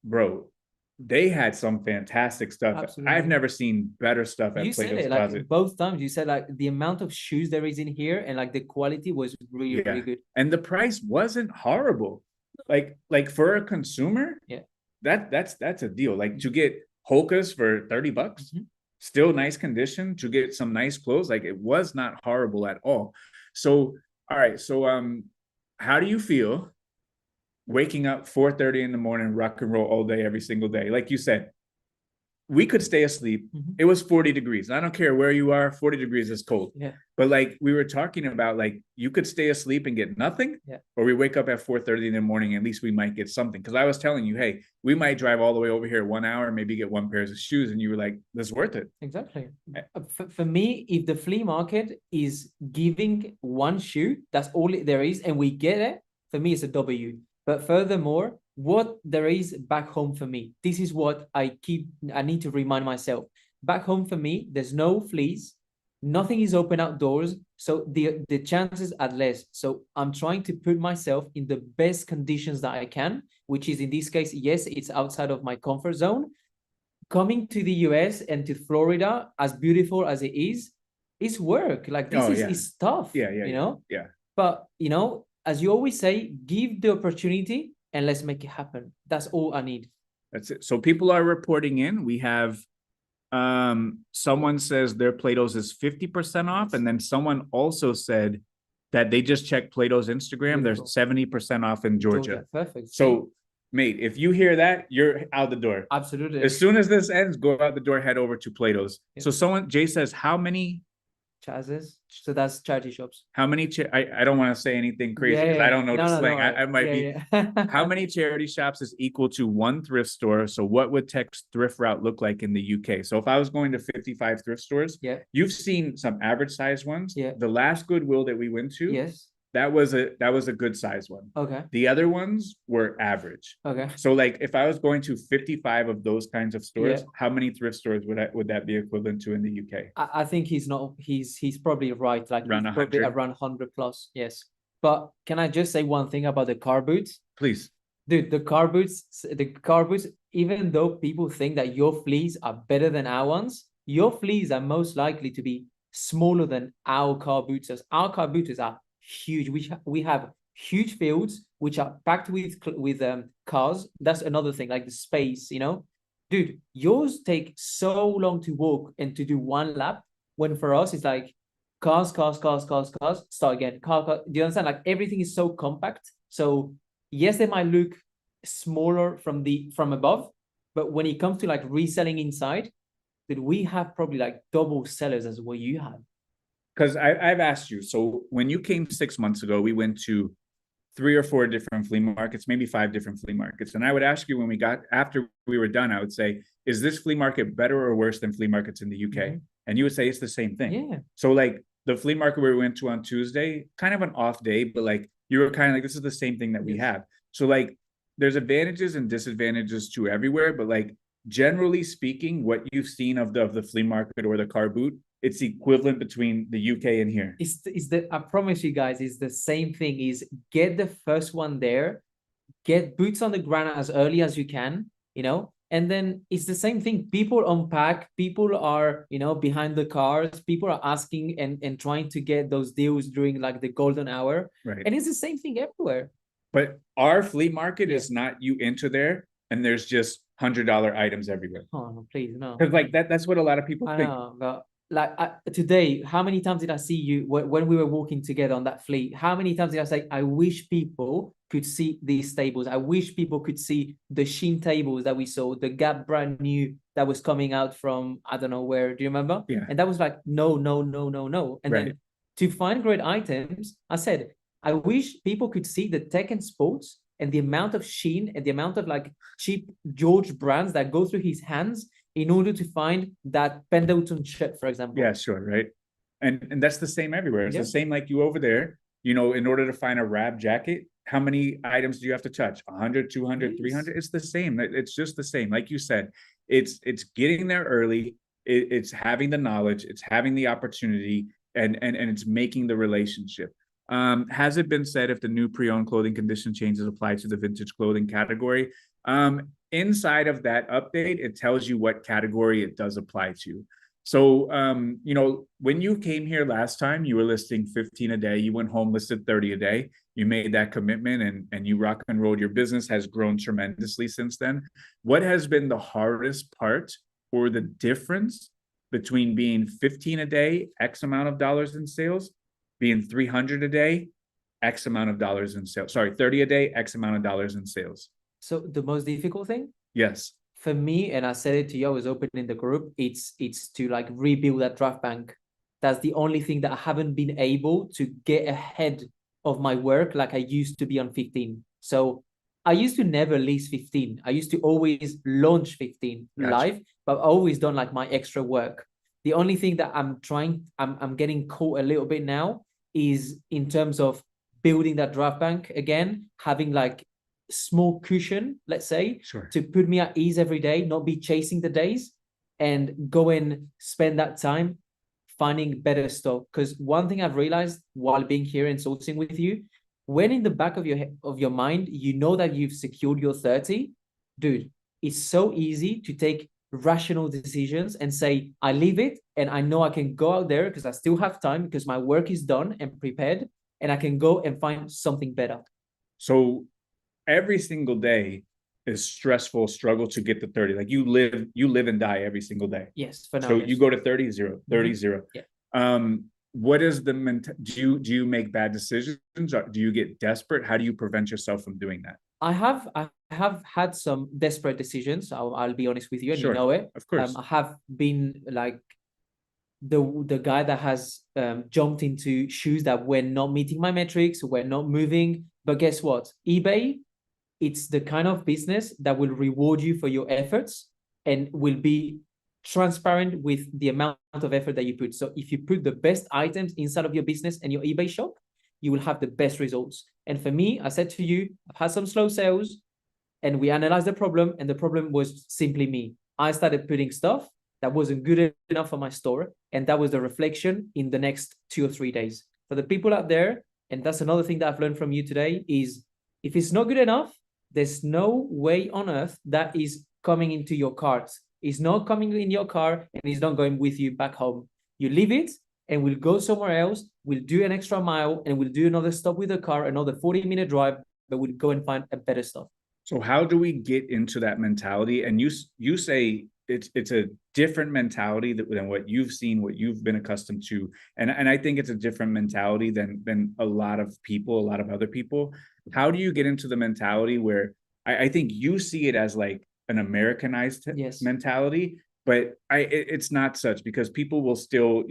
bro, they had some fantastic stuff. Absolutely. I've never seen better stuff at Plato's Closet. Like, both times you said like the amount of shoes there is in here and like the quality was really good. And the price wasn't horrible. Like for a consumer, that's a deal. Like to get Hoka's for $30, still nice condition, to get some nice clothes, like it was not horrible at all. So all right, so how do you feel waking up 4:30 in the morning, rock and roll all day, every single day? Like you said, we could stay asleep. It was 40 degrees. I don't care where you are, 40 degrees is cold. Yeah. But like we were talking about, like you could stay asleep and get nothing, or we wake up at 4:30 in the morning, at least we might get something. Because I was telling you, hey, we might drive all the way over here 1 hour, maybe get 1 pair of shoes, and you were like, that's worth it. Exactly. For me, if the flea market is giving 1 shoe, that's all there is, and we get it, for me, it's a W. But furthermore, what there is back home for me, this is what I need to remind myself. Back home for me, there's no fleas, nothing is open outdoors, so the chances are less. So I'm trying to put myself in the best conditions that I can, which is in this case, yes, it's outside of my comfort zone. Coming to the US and to Florida, as beautiful as it is work. Like this is tough. You know? Yeah. But you know, as you always say, give the opportunity and let's make it happen. That's all I need. That's it. So people are reporting in. We have someone says their Plato's is 50% off. And then someone also said that they just checked Plato's Instagram. Beautiful. They're 70% off in Georgia. Perfect. So, mate, if you hear that, you're out the door. Absolutely. As soon as this ends, go out the door, head over to Plato's. So Jay says, how many Chazes? So that's charity shops. How many? I don't want to say anything crazy because I don't know the slang. I might be. How many charity shops is equal to one thrift store? So what would Tech's thrift route look like in the UK? So if I was going to 55 thrift stores, you've seen some average size ones. The last Goodwill that we went to, that was a good size one. Okay. The other ones were average. Okay. So like if I was going to 55 of those kinds of stores, how many thrift stores would that be equivalent to in the UK? I think he's probably right. Like around 100. Probably around 100 plus. Yes. But can I just say one thing about the car boots? Please. Dude, the car boots, even though people think that your fleas are better than our ones, your fleas are most likely to be smaller than our car booters. Our car booters are huge. We have huge fields which are packed with cars. That's another thing, like the space, dude. Yours take so long to walk and to do one lap, when for us it's like cars, start again, car. Do you understand? Like everything is so compact. So yes, they might look smaller from above, but when it comes to like reselling inside, that we have probably like double sellers as what you have. Because I've asked you, so when you came 6 months ago, we went to 3 or 4 different flea markets, maybe 5 different flea markets. And I would ask you after we were done, I would say, is this flea market better or worse than flea markets in the UK? And you would say it's the same thing. Yeah. So like the flea market we went to on Tuesday, kind of an off day, but like you were kind of like, this is the same thing that we have. So like there's advantages and disadvantages to everywhere, but like generally speaking, what you've seen of the flea market or the car boot, it's equivalent between the UK and here. I promise you guys, it's the same thing. Is get the first one there, get boots on the ground as early as you can, and then it's the same thing. People unpack, people are, behind the cars, people are asking and trying to get those deals during like the golden hour. Right. And it's the same thing everywhere. But our flea market is not you enter there and there's just $100 items everywhere. Oh, no, please, no. Because like that's what a lot of people think. I know, but like today, how many times did I see you when we were walking together on that fleet? How many times did I say, I wish people could see these tables. I wish people could see the Shein tables that we saw, the Gap brand new that was coming out from, I don't know where. Do you remember? Yeah. And that was like, no. And then to find great items, I said, I wish people could see the tech and sports and the amount of Shein and the amount of like cheap George brands that go through his hands in order to find that Pendleton shirt, for example. Yeah, sure, right. And that's the same everywhere. It's the same like you over there, in order to find a Rab jacket, how many items do you have to touch? 100, 200, 300? It's the same. It's just the same. Like you said, it's getting there early. It's having the knowledge. It's having the opportunity and it's making the relationship. Has it been said if the new pre-owned clothing condition changes apply to the vintage clothing category? Inside of that update, it tells you what category it does apply to. So, when you came here last time, you were listing 15 a day. You went home, listed 30 a day. You made that commitment and you rock and rolled. Your business has grown tremendously since then. What has been the hardest part or the difference between being 15 a day, X amount of dollars in sales, being 300 a day, X amount of dollars in sales? Sorry, 30 a day, X amount of dollars in sales. So the most difficult thing? Yes. For me, and I said it to you, I was open in the group, it's to like rebuild that draft bank. That's the only thing that I haven't been able to get ahead of my work like I used to be on 15. So I used to never list 15. I used to always launch 15 live, but I've always done like my extra work. The only thing that I'm getting caught a little bit now is in terms of building that draft bank again, having like small cushion, let's say, to put me at ease every day, not be chasing the days, and go and spend that time finding better stuff. Because one thing I've realized while being here and sourcing with you, when in the back of your mind, you know that you've secured your 30, dude, it's so easy to take rational decisions and say, I leave it and I know I can go out there because I still have time because my work is done and prepared and I can go and find something better. So every single day is stressful struggle to get to 30. Like you live and die every single day. Yes. For now. So you go to 30, 0, 30, 0. Yeah. what is the do you make bad decisions, or do you get desperate? How do you prevent yourself from doing that? I have had some desperate decisions. I'll be honest with you, and you Sure, know it. of course. I have been like the guy that has jumped into shoes that were not meeting my metrics, were not moving. But guess what? eBay, it's the kind of business that will reward you for your efforts and will be transparent with the amount of effort that you put. So if you put the best items inside of your business and your eBay shop, you will have the best results. And for me, I said to you, I've had some slow sales, and we analyzed the problem, and the problem was simply me. I started putting stuff that wasn't good enough for my store, and that was the reflection in the next 2 or 3 days. For the people out there, and that's another thing that I've learned from you today, is if it's not good enough, there's no way on earth that is coming into your cart. It's not coming in your car, and it's not going with you back home. You leave it, and we'll go somewhere else. We'll do an extra mile, and we'll do another stop with the car, another 40-minute drive, but we'll go and find a better stuff. So how do we get into that mentality? And you say it's a different mentality than what you've seen, what you've been accustomed to, and I think it's a different mentality than a lot of people, a lot of other people. How do you get into the mentality where I think you see it as like an Americanized mentality, but it's not such, because people will still,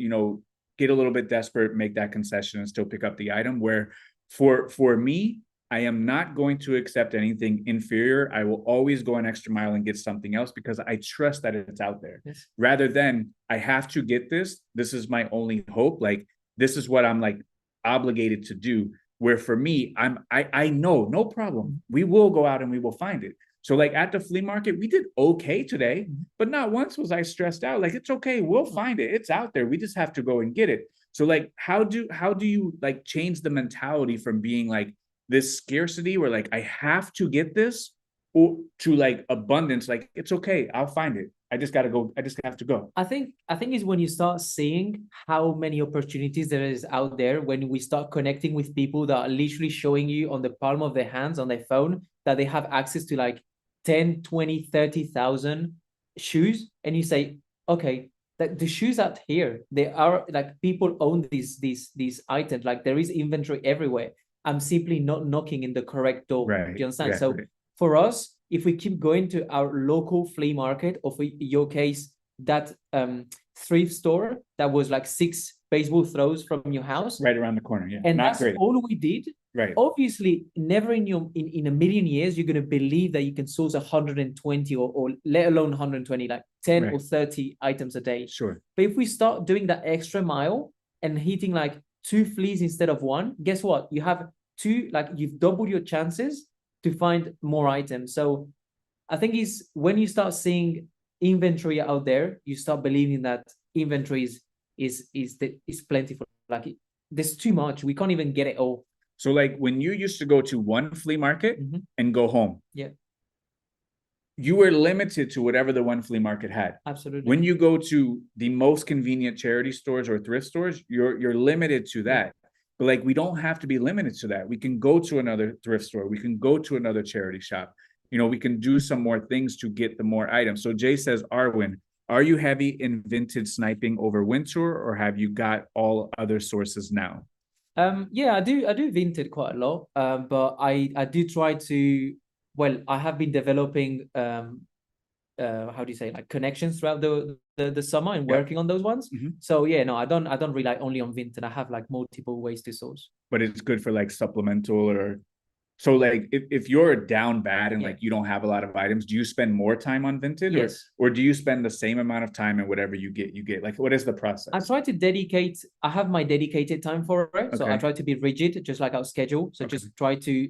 get a little bit desperate, make that concession, and still pick up the item. Where for me, I am not going to accept anything inferior. I will always go an extra mile and get something else, because I trust that it's out there. Yes. Rather than I have to get this. This is my only hope. Like, this is what I'm like obligated to do. Where for me, I know, no problem. We will go out and we will find it. So like at the flea market, we did okay today, but not once was I stressed out. Like, it's okay, we'll find it. It's out there. We just have to go and get it. So like, how do you like change the mentality from being like this scarcity where like I have to get this, or to like abundance, like it's okay, I'll find it. I just gotta go. I just have to go. I think is when you start seeing how many opportunities there is out there, when we start connecting with people that are literally showing you on the palm of their hands on their phone that they have access to like 10, 20, 30,000 shoes, and you say, okay, that the shoes out here, they are like, people own these items, like there is inventory everywhere. I'm simply not knocking in the correct door. Right. Do you understand? Right, so right. For us, if we keep going to our local flea market, or for your case, that thrift store that was like 6 baseball throws from your house, right around the corner, yeah, and not that's great. all we did. Right. Obviously, never in a million years you're going to believe that you can source 120 or let alone 120, like 10 Right. or 30 items a day. Sure. But if we start doing that extra mile and hitting like 2 fleas instead of 1, guess what? You have 2, like you've doubled your chances to find more items. So I think is when you start seeing inventory out there, you start believing that inventory is plentiful. Like there's too much. We can't even get it all. So like when you used to go to one flea market and go home, yeah, you were limited to whatever the one flea market had. Absolutely. When you go to the most convenient charity stores or thrift stores, you're limited to that. But like, we don't have to be limited to that. We can go to another thrift store. We can go to another charity shop. We can do some more things to get the more items. So Jay says, Arwin, are you heavy in vintage sniping over winter, or have you got all other sources now? Yeah, I do vintage quite a lot. But I do try to, well, I have been developing how do you say, like connections throughout the summer and working on those ones. So yeah, no, I don't rely only on vintage. I have like multiple ways to source. But it's good for like supplemental, or so like if you're down bad and like you don't have a lot of items, do you spend more time on vintage? Yes. Or do you spend the same amount of time, and whatever you get? Like, what is the process? I try to dedicate, I have my dedicated time for it. So I try to be rigid, just like our schedule. So just try to,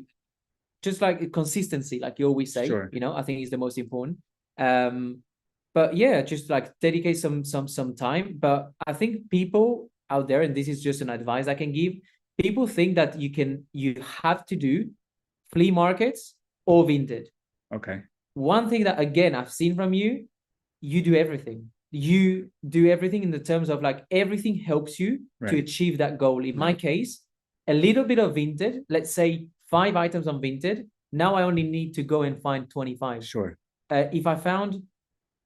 just like consistency, like you always say, I think is the most important. But yeah, just like dedicate some time. But I think people out there, and this is just an advice I can give, people think that you have to do flea markets or vintage. Okay. One thing that, again, I've seen from you, you do everything. You do everything in the terms of like everything helps you to achieve that goal. In my case, a little bit of vintage, let's say 5 items on vintage. Now I only need to go and find 25. Sure. If I found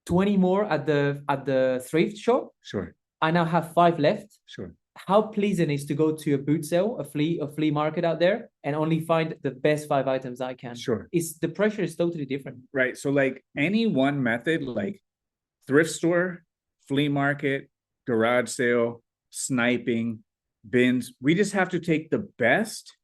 20 more at the thrift shop, sure, I now have 5 left. Sure. how pleasant is to go to a boot sale, a flea market out there, and only find the best 5 items I can. Sure. It's the pressure is totally different. Right. So like any one method, like thrift store, flea market, garage sale, sniping, bins, we just have to take the best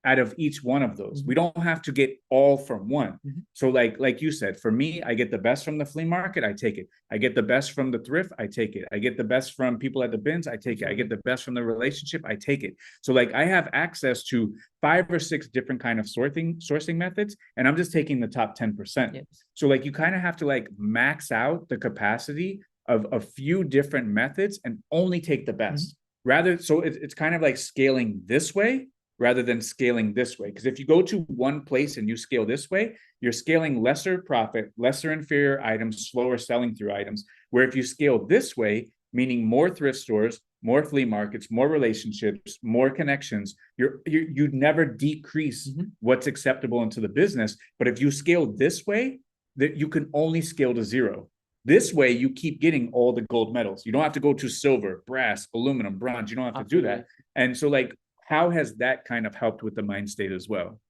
out of each one of those. We don't have to get all from one. So like you said, for me, I get the best from the flea market, I take it. I get the best from the thrift, I take it. I get the best from people at the bins, I take it. I get the best from the relationship, I take it. So like I have access to 5 or 6 different kind of sourcing methods, and I'm just taking the top 10%. Yes. So like you kind of have to like max out the capacity of a few different methods and only take the best. Rather, so it's kind of like scaling this way rather than scaling this way. Because if you go to one place and you scale this way, you're scaling lesser profit, lesser inferior items, slower selling through items. Where if you scale this way, meaning more thrift stores, more flea markets, more relationships, more connections, you'd never decrease what's acceptable into the business. But if you scale this way, that you can only scale to 0. This way, you keep getting all the gold medals. You don't have to go to silver, brass, aluminum, bronze. You don't have to do that. And so like, how has that kind of helped with the mind state as well?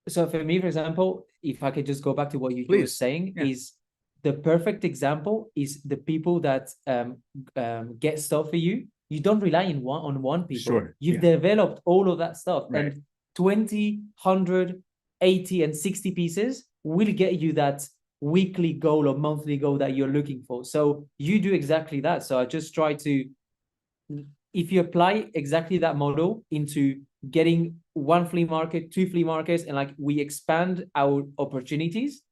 So for me, for example, if I could just go back to what you were saying, is the perfect example is the people that get stuff for you. You don't rely on one people. Sure. You've developed all of that stuff. And 20, 100, 80, and 60 pieces will get you that weekly goal or monthly goal that you're looking for. So you do exactly that. So I just try to, if you apply exactly that model into getting 1 flea market, 2 flea markets, and like we expand our opportunities,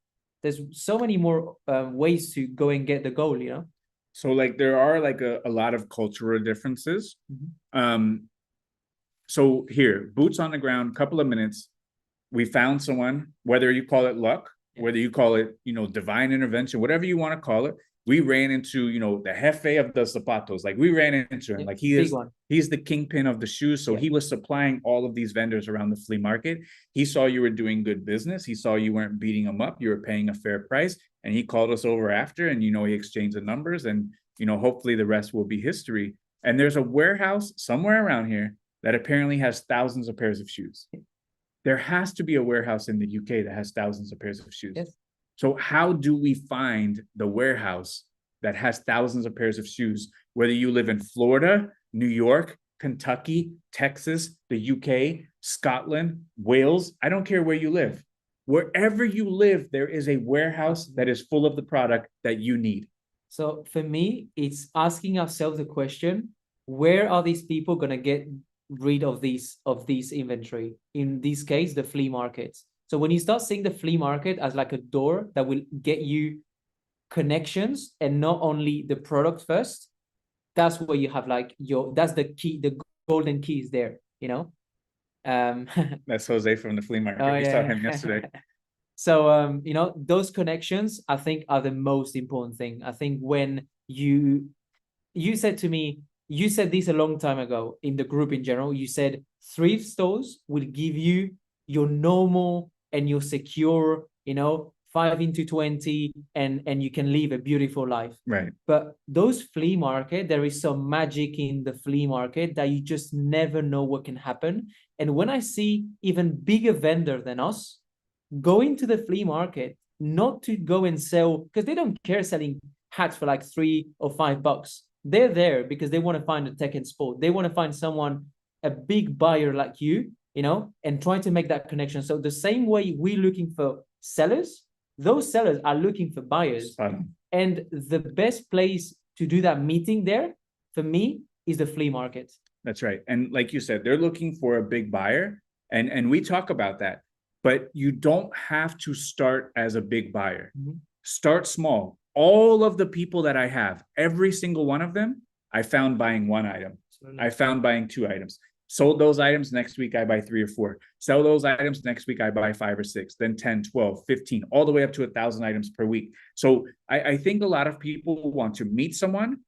there's so many more ways to go and get the goal, you know? So like there are like a lot of cultural differences. So here, boots on the ground, couple of minutes, we found someone, whether you call it luck, whether you call it, divine intervention, whatever you want to call it. We ran into, the jefe of the zapatos. Like we ran into him. Like he's the kingpin of the shoes. So he was supplying all of these vendors around the flea market. He saw you were doing good business. He saw you weren't beating him up. You were paying a fair price. And he called us over after, and, he exchanged the numbers, and, hopefully the rest will be history. And there's a warehouse somewhere around here that apparently has thousands of pairs of shoes. There has to be a warehouse in the UK that has thousands of pairs of shoes. Yes. So how do we find the warehouse that has thousands of pairs of shoes, whether you live in Florida, New York, Kentucky, Texas, the UK, Scotland, Wales? I don't care where you live. Wherever you live, there is a warehouse that is full of the product that you need. So for me, it's asking ourselves the question, where are these people going to get rid of these inventory? In this case, the flea markets. So when you start seeing the flea market as like a door that will get you connections and not only the product first, that's where you have like that's the key, the golden keys there, That's Jose from the flea market. We saw him yesterday. So those connections I think are the most important thing. I think when you said to me, you said this a long time ago in the group in general, you said thrift stores will give you your normal and your secure, 5 into 20, and you can live a beautiful life. Right. But those flea market, there is some magic in the flea market that you just never know what can happen. And when I see even bigger vendor than us go into the flea market, not to go and sell, because they don't care selling hats for like $3 or $5. They're there because they want to find a tech and sport. They want to find someone, a big buyer like you, and trying to make that connection. So the same way we're looking for sellers, those sellers are looking for buyers. And the best place to do that meeting there, for me, is the flea market. That's right. And like you said, they're looking for a big buyer. And we talk about that. But you don't have to start as a big buyer. Start small. All of the people that I have, every single one of them, I found buying 1 item. I found buying 2 items. Sold those items. Next week, I buy 3 or 4. Sell those items. Next week, I buy 5 or 6, then 10, 12, 15, all the way up to 1,000 items per week. So I think a lot of people want to meet someone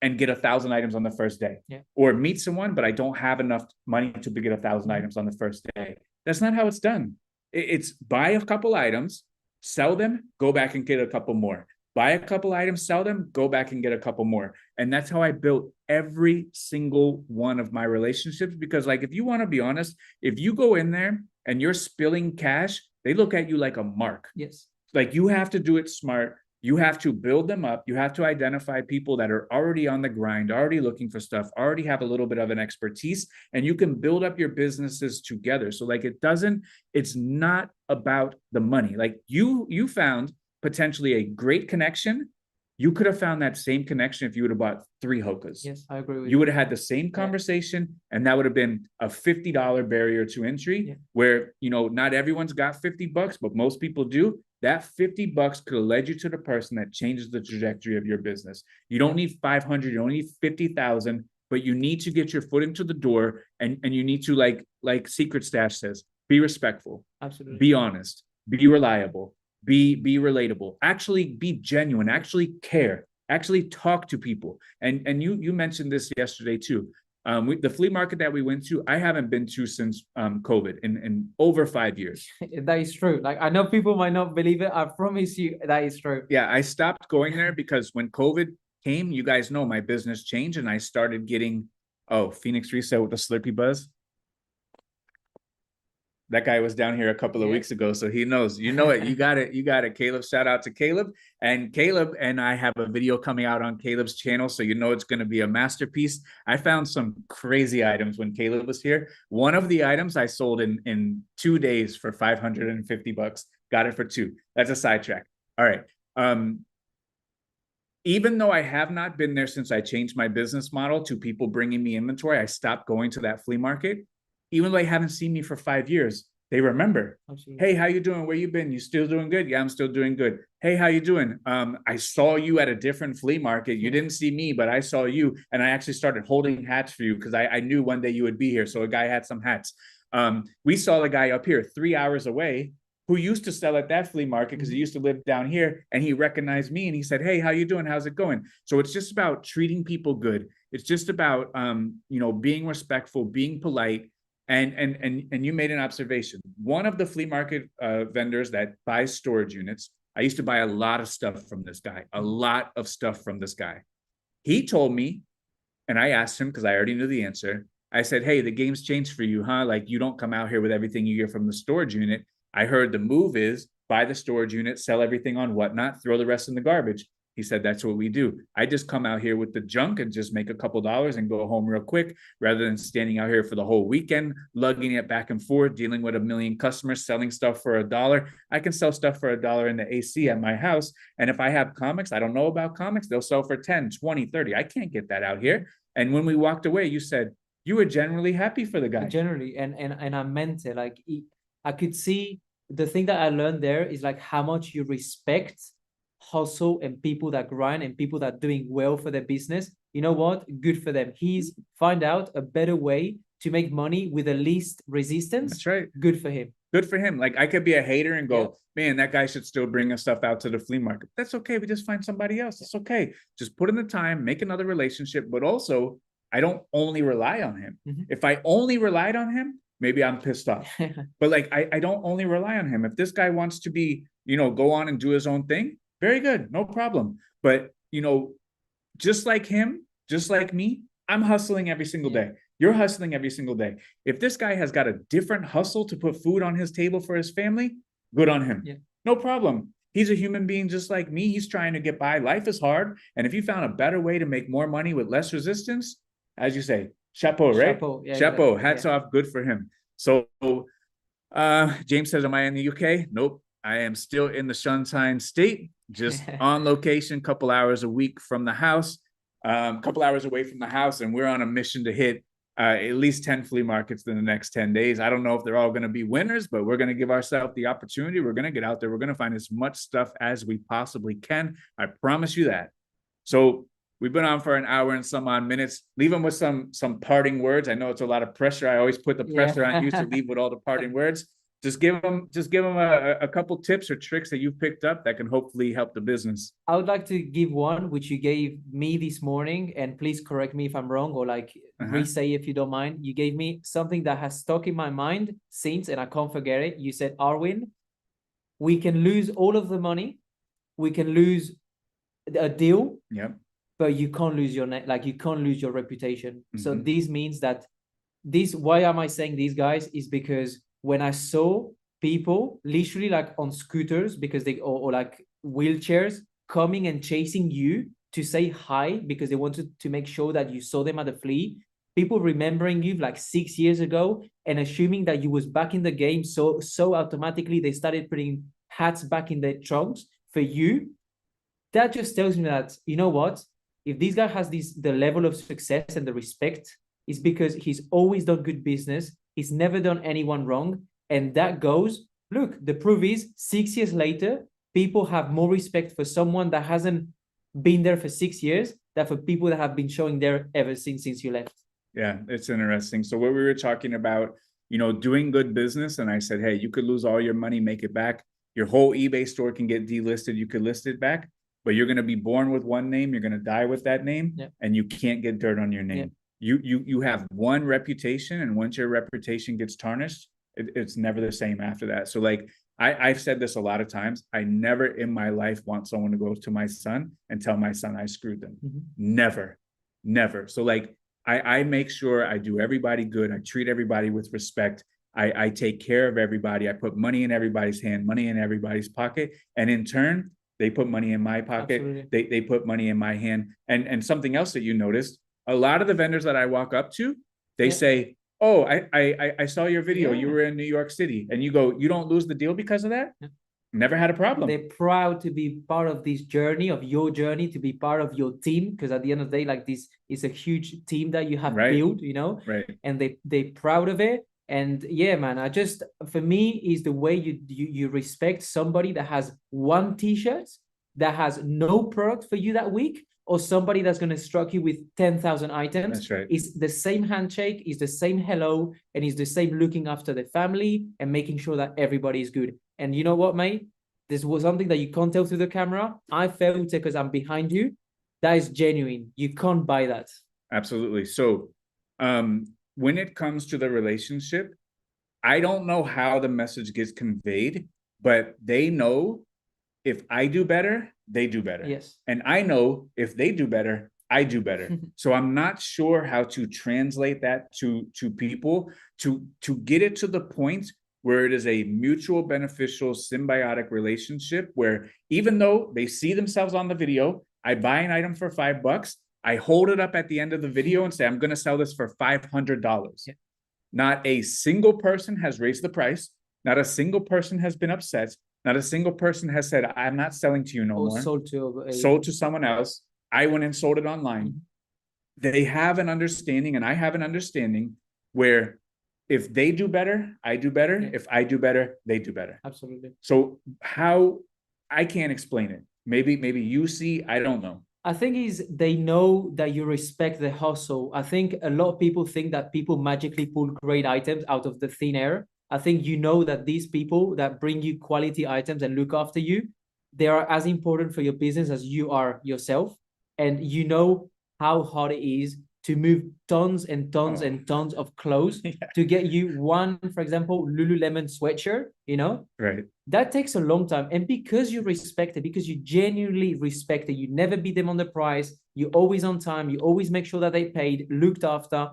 and get 1,000 items on the first day. Or meet someone, but I don't have enough money to get 1,000 items on the first day. That's not how it's done. It's buy a couple items, sell them, go back and get a couple more. buy a couple items, sell them, go back and get a couple more. And that's how I built every single one of my relationships. Because like, if you want to be honest, if you go in there and you're spilling cash, they look at you like a mark. Yes. Like, you have to do it smart. You have to build them up. You have to identify people that are already on the grind, already looking for stuff, already have a little bit of an expertise, and you can build up your businesses together. So like, it's not about the money. Like, you found potentially a great connection. You could have found that same connection if you would have bought 3 hokas. Yes, I agree with you would have had the same conversation, and that would have been a $50 barrier to entry, where, not everyone's got $50, but most people do. That $50 could have led you to the person that changes the trajectory of your business. You don't need 500, you don't need 50,000, but you need to get your foot into the door, and you need to, like Secret Stash says, be respectful. Absolutely. Be honest, be reliable, be relatable, actually be genuine, actually care, actually talk to people. And you mentioned this yesterday too. The flea market that we went to, I haven't been to since COVID in over 5 years. That is true. Like, I know people might not believe it. I promise you that is true. Yeah, I stopped going there because when COVID came, you guys know my business changed, and I started getting, Phoenix Reset with the Slurpee Buzz. That guy was down here a couple of weeks ago, so he knows. You know it. You got it. You got it, Caleb. Shout out to Caleb. And Caleb and I have a video coming out on Caleb's channel, so you know it's going to be a masterpiece. I found some crazy items when Caleb was here. One of the items I sold in 2 days for $550. Got it for 2. That's a sidetrack. All right. Even though I have not been there since I changed my business model to people bringing me inventory, I stopped going to that flea market. Even though they haven't seen me for 5 years, they remember. Absolutely. Hey, how you doing? Where you been? You still doing good? Yeah, I'm still doing good. Hey, how you doing? I saw you at a different flea market. You didn't see me, but I saw you. And I actually started holding hats for you because I knew one day you would be here. So a guy had some hats. We saw the guy up here 3 hours away who used to sell at that flea market because he used to live down here, and he recognized me and he said, hey, how you doing? How's it going? So it's just about treating people good. It's just about, being respectful, being polite. And you made an observation. One of the flea market vendors that buys storage units, I used to buy a lot of stuff from this guy, He told me, and I asked him because I already knew the answer. I said, hey, the game's changed for you, huh? Like, you don't come out here with everything you get from the storage unit. I heard the move is buy the storage unit, sell everything on whatnot, throw the rest in the garbage. He said, that's what we do. I just come out here with the junk and just make a couple dollars and go home real quick, rather than standing out here for the whole weekend, lugging it back and forth, dealing with 1 million customers, selling stuff for $1. I can sell stuff for $1 in the AC at my house. And if I have comics, I don't know about comics, they'll sell for 10, 20, 30. I can't get that out here. And when we walked away, you said you were generally happy for the guy. Generally, and I meant it. Like, I could see the thing that I learned there is like how much you respect hustle and people that grind and people that are doing well for their business. You know what? Good for them. He's find out a better way to make money with the least resistance. That's right. Good for him. Good for him. Like, I could be a hater and go, man, that guy should still bring us stuff out to the flea market. That's okay. We just find somebody else. It's okay. Just put in the time, make another relationship. But also, I don't only rely on him. If I only relied on him, maybe I'm pissed off. But like, I don't only rely on him. If this guy wants to be, go on and do his own thing, very good, no problem. But, just like him, just like me, I'm hustling every single day. You're hustling every single day. If this guy has got a different hustle to put food on his table for his family, good on him. No problem. He's a human being just like me. He's trying to get by. Life is hard. And if you found a better way to make more money with less resistance, as you say, chapeau, right? Chapeau. Yeah, chapeau. Hats off. Good for him. So James says, am I in the UK? Nope. I am still in the Sunshine State, just on location, couple hours a week from the house, couple hours away from the house. And we're on a mission to hit at least 10 flea markets in the next 10 days. I don't know if they're all going to be winners, but we're going to give ourselves the opportunity. We're going to get out there. We're going to find as much stuff as we possibly can. I promise you that. So we've been on for an hour and some odd minutes. Leave them with some parting words. I know it's a lot of pressure. I always put the pressure on you to leave with all the parting words. Just give them a couple tips or tricks that you've picked up that can hopefully help the business. I would like to give one, which you gave me this morning, and please correct me if I'm wrong, or like re-say if you don't mind. You gave me something that has stuck in my mind since, and I can't forget it. You said, Arwin, we can lose all of the money. We can lose a deal, Yep. but you can't lose your net, like you can't lose your reputation. So Mhm. this means that why am I saying these guys is because when I saw people literally like on scooters because they or like wheelchairs coming and chasing you to say hi because they wanted to make sure that you saw them at the flea, people remembering you like 6 years ago and assuming that you was back in the game, so automatically they started putting hats back in their trunks for you. That just tells me that, you know what, if this guy has the level of success and the respect, is because he's always done good business, he's never done anyone wrong, and that goes, look, the proof is 6 years later people have more respect for someone that hasn't been there for 6 years than for people that have been showing there ever since you left. Yeah, it's interesting. So what we were talking about, doing good business, and I said, hey, you could lose all your money, make it back. Your whole eBay store can get delisted. You could list it back, but you're going to be born with one name. You're going to die with that name, and you can't get dirt on your name. You have one reputation, and once your reputation gets tarnished, it's never the same after that. So like I've said this a lot of times. I never in my life want someone to go to my son and tell my son I screwed them. Never, never. So like I make sure I do everybody good. I treat everybody with respect. I take care of everybody. I put money in everybody's hand, money in everybody's pocket. And in turn, they put money in my pocket. They put money in my hand. And something else that you noticed, a lot of the vendors that I walk up to, they say, oh, I saw your video. You were in New York City. And you go, you don't lose the deal because of that? Never had a problem. They're proud to be part of this journey, of your journey, to be part of your team, because at the end of the day, like, this is a huge team that you have built, and they're proud of it. And yeah, man, for me, is the way you respect somebody that has one t-shirt that has no product for you that week, or somebody that's going to struck you with 10,000 items. That's right. It's the same handshake, it's the same hello, and it's the same looking after the family and making sure that everybody is good. And you know what, mate? This was something that you can't tell through the camera. I felt it because I'm behind you. That is genuine. You can't buy that. Absolutely. So when it comes to the relationship, I don't know how the message gets conveyed, but they know if I do better, they do better. Yes. And I know if they do better, I do better. So I'm not sure how to translate that to people to get it to the point where it is a mutual beneficial symbiotic relationship where even though they see themselves on the video, I buy an item for $5, I hold it up at the end of the video and say, I'm going to sell this for $500. Yeah. Not a single person has raised the price. Not a single person has been upset. Not a single person has said, I'm not selling to you no more. Sold to someone else. I went and sold it online. They have an understanding, and I have an understanding where if they do better, I do better. Yeah. If I do better, they do better. Absolutely. So how, I can't explain it. Maybe you see, I don't know. I think they know that you respect the hustle. I think a lot of people think that people magically pull great items out of the thin air. I think you know that these people that bring you quality items and look after you, they are as important for your business as you are yourself. And you know how hard it is to move tons and tons and tons of clothes to get you one, for example, Lululemon sweatshirt, Right. That takes a long time. And because you respect it, because you genuinely respect it, you never beat them on the price, you're always on time, you always make sure that they paid, looked after,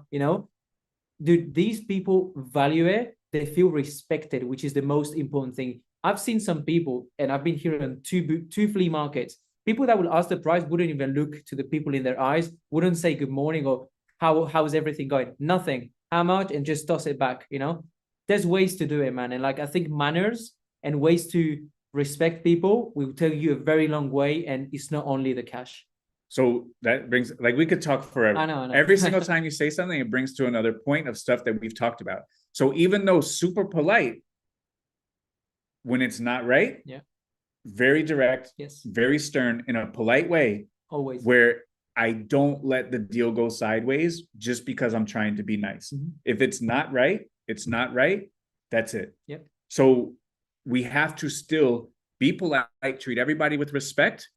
Dude, these people value it. They feel respected, which is the most important thing. I've seen some people, and I've been here in two flea markets, people that will ask the price, wouldn't even look to the people in their eyes, wouldn't say good morning or how's everything going? Nothing. How much? And just toss it back, There's ways to do it, man. And I think manners and ways to respect people will take you a very long way, and it's not only the cash. So that brings, we could talk forever. I know. Every single time you say something, it brings to another point of stuff that we've talked about. So even though super polite, when it's not right, very direct, very stern, in a polite way, always, where I don't let the deal go sideways just because I'm trying to be nice. If it's not right, it's not right. That's it. Yep. So we have to still be polite, treat everybody with respect,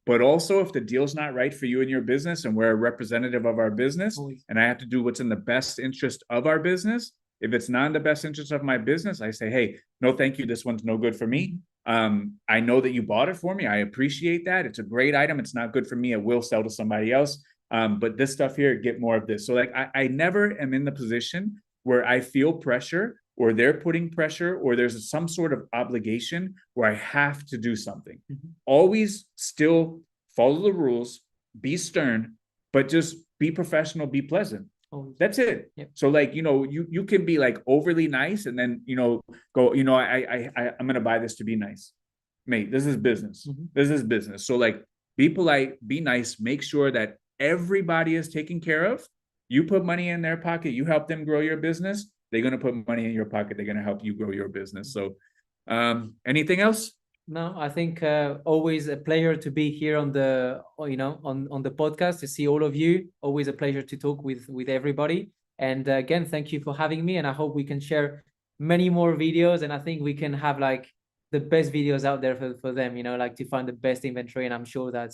but also if the deal's not right for you and your business, and we're a representative of our business, and I have to do what's in the best interest of our business. If it's not in the best interest of my business, I say, hey, no, thank you. This one's no good for me. I know that you bought it for me. I appreciate that. It's a great item. It's not good for me. It will sell to somebody else. But this stuff here, get more of this. So like I never am in the position where I feel pressure or they're putting pressure or there's some sort of obligation where I have to do something. Mm-hmm. Always still follow the rules, be stern, but just be professional, be pleasant. That's it. Yep. So like, you can be like overly nice and then, go, I'm going to buy this to be nice. Mate, this is business. Mm-hmm. This is business. So like, be polite, be nice, make sure that everybody is taken care of. You put money in their pocket, you help them grow your business. They're going to put money in your pocket. They're going to help you grow your business. So anything else? No, I think always a pleasure to be here on the, on the podcast, to see all of you. Always a pleasure to talk with everybody. And again, thank you for having me. And I hope we can share many more videos. And I think we can have like the best videos out there for them, like to find the best inventory. And I'm sure that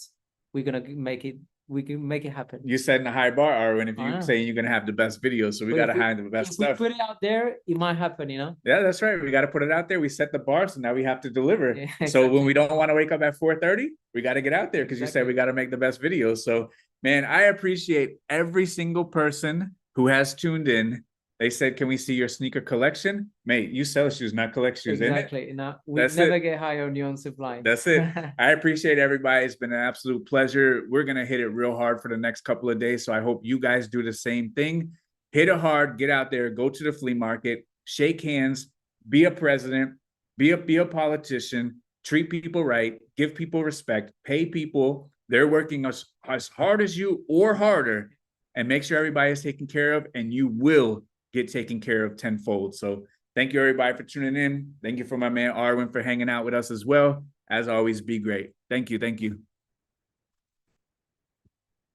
we're going to we can make it happen. You set in a high bar, Arwen, if you're saying you're going to have the best videos. So we got to have the best stuff. If we put it out there, it might happen, Yeah, that's right. We got to put it out there. We set the bar, so now we have to deliver. Yeah, exactly. So when we don't want to wake up at 4:30, we got to get out there because you said we got to make the best videos. So, man, I appreciate every single person who has tuned in. They said, can we see your sneaker collection? Mate, you sell shoes, not collect shoes. Exactly. No, we never get high on you on supply. That's it. I appreciate everybody. It's been an absolute pleasure. We're going to hit it real hard for the next couple of days. So I hope you guys do the same thing. Hit it hard, get out there, go to the flea market, shake hands, be a president, be a politician, treat people right, give people respect, pay people. They're working as hard as you or harder, and make sure everybody is taken care of, and you will get taken care of tenfold. So thank you, everybody, for tuning in. Thank you for my man Arwen for hanging out with us as well. As always, be great. Thank you. Thank you.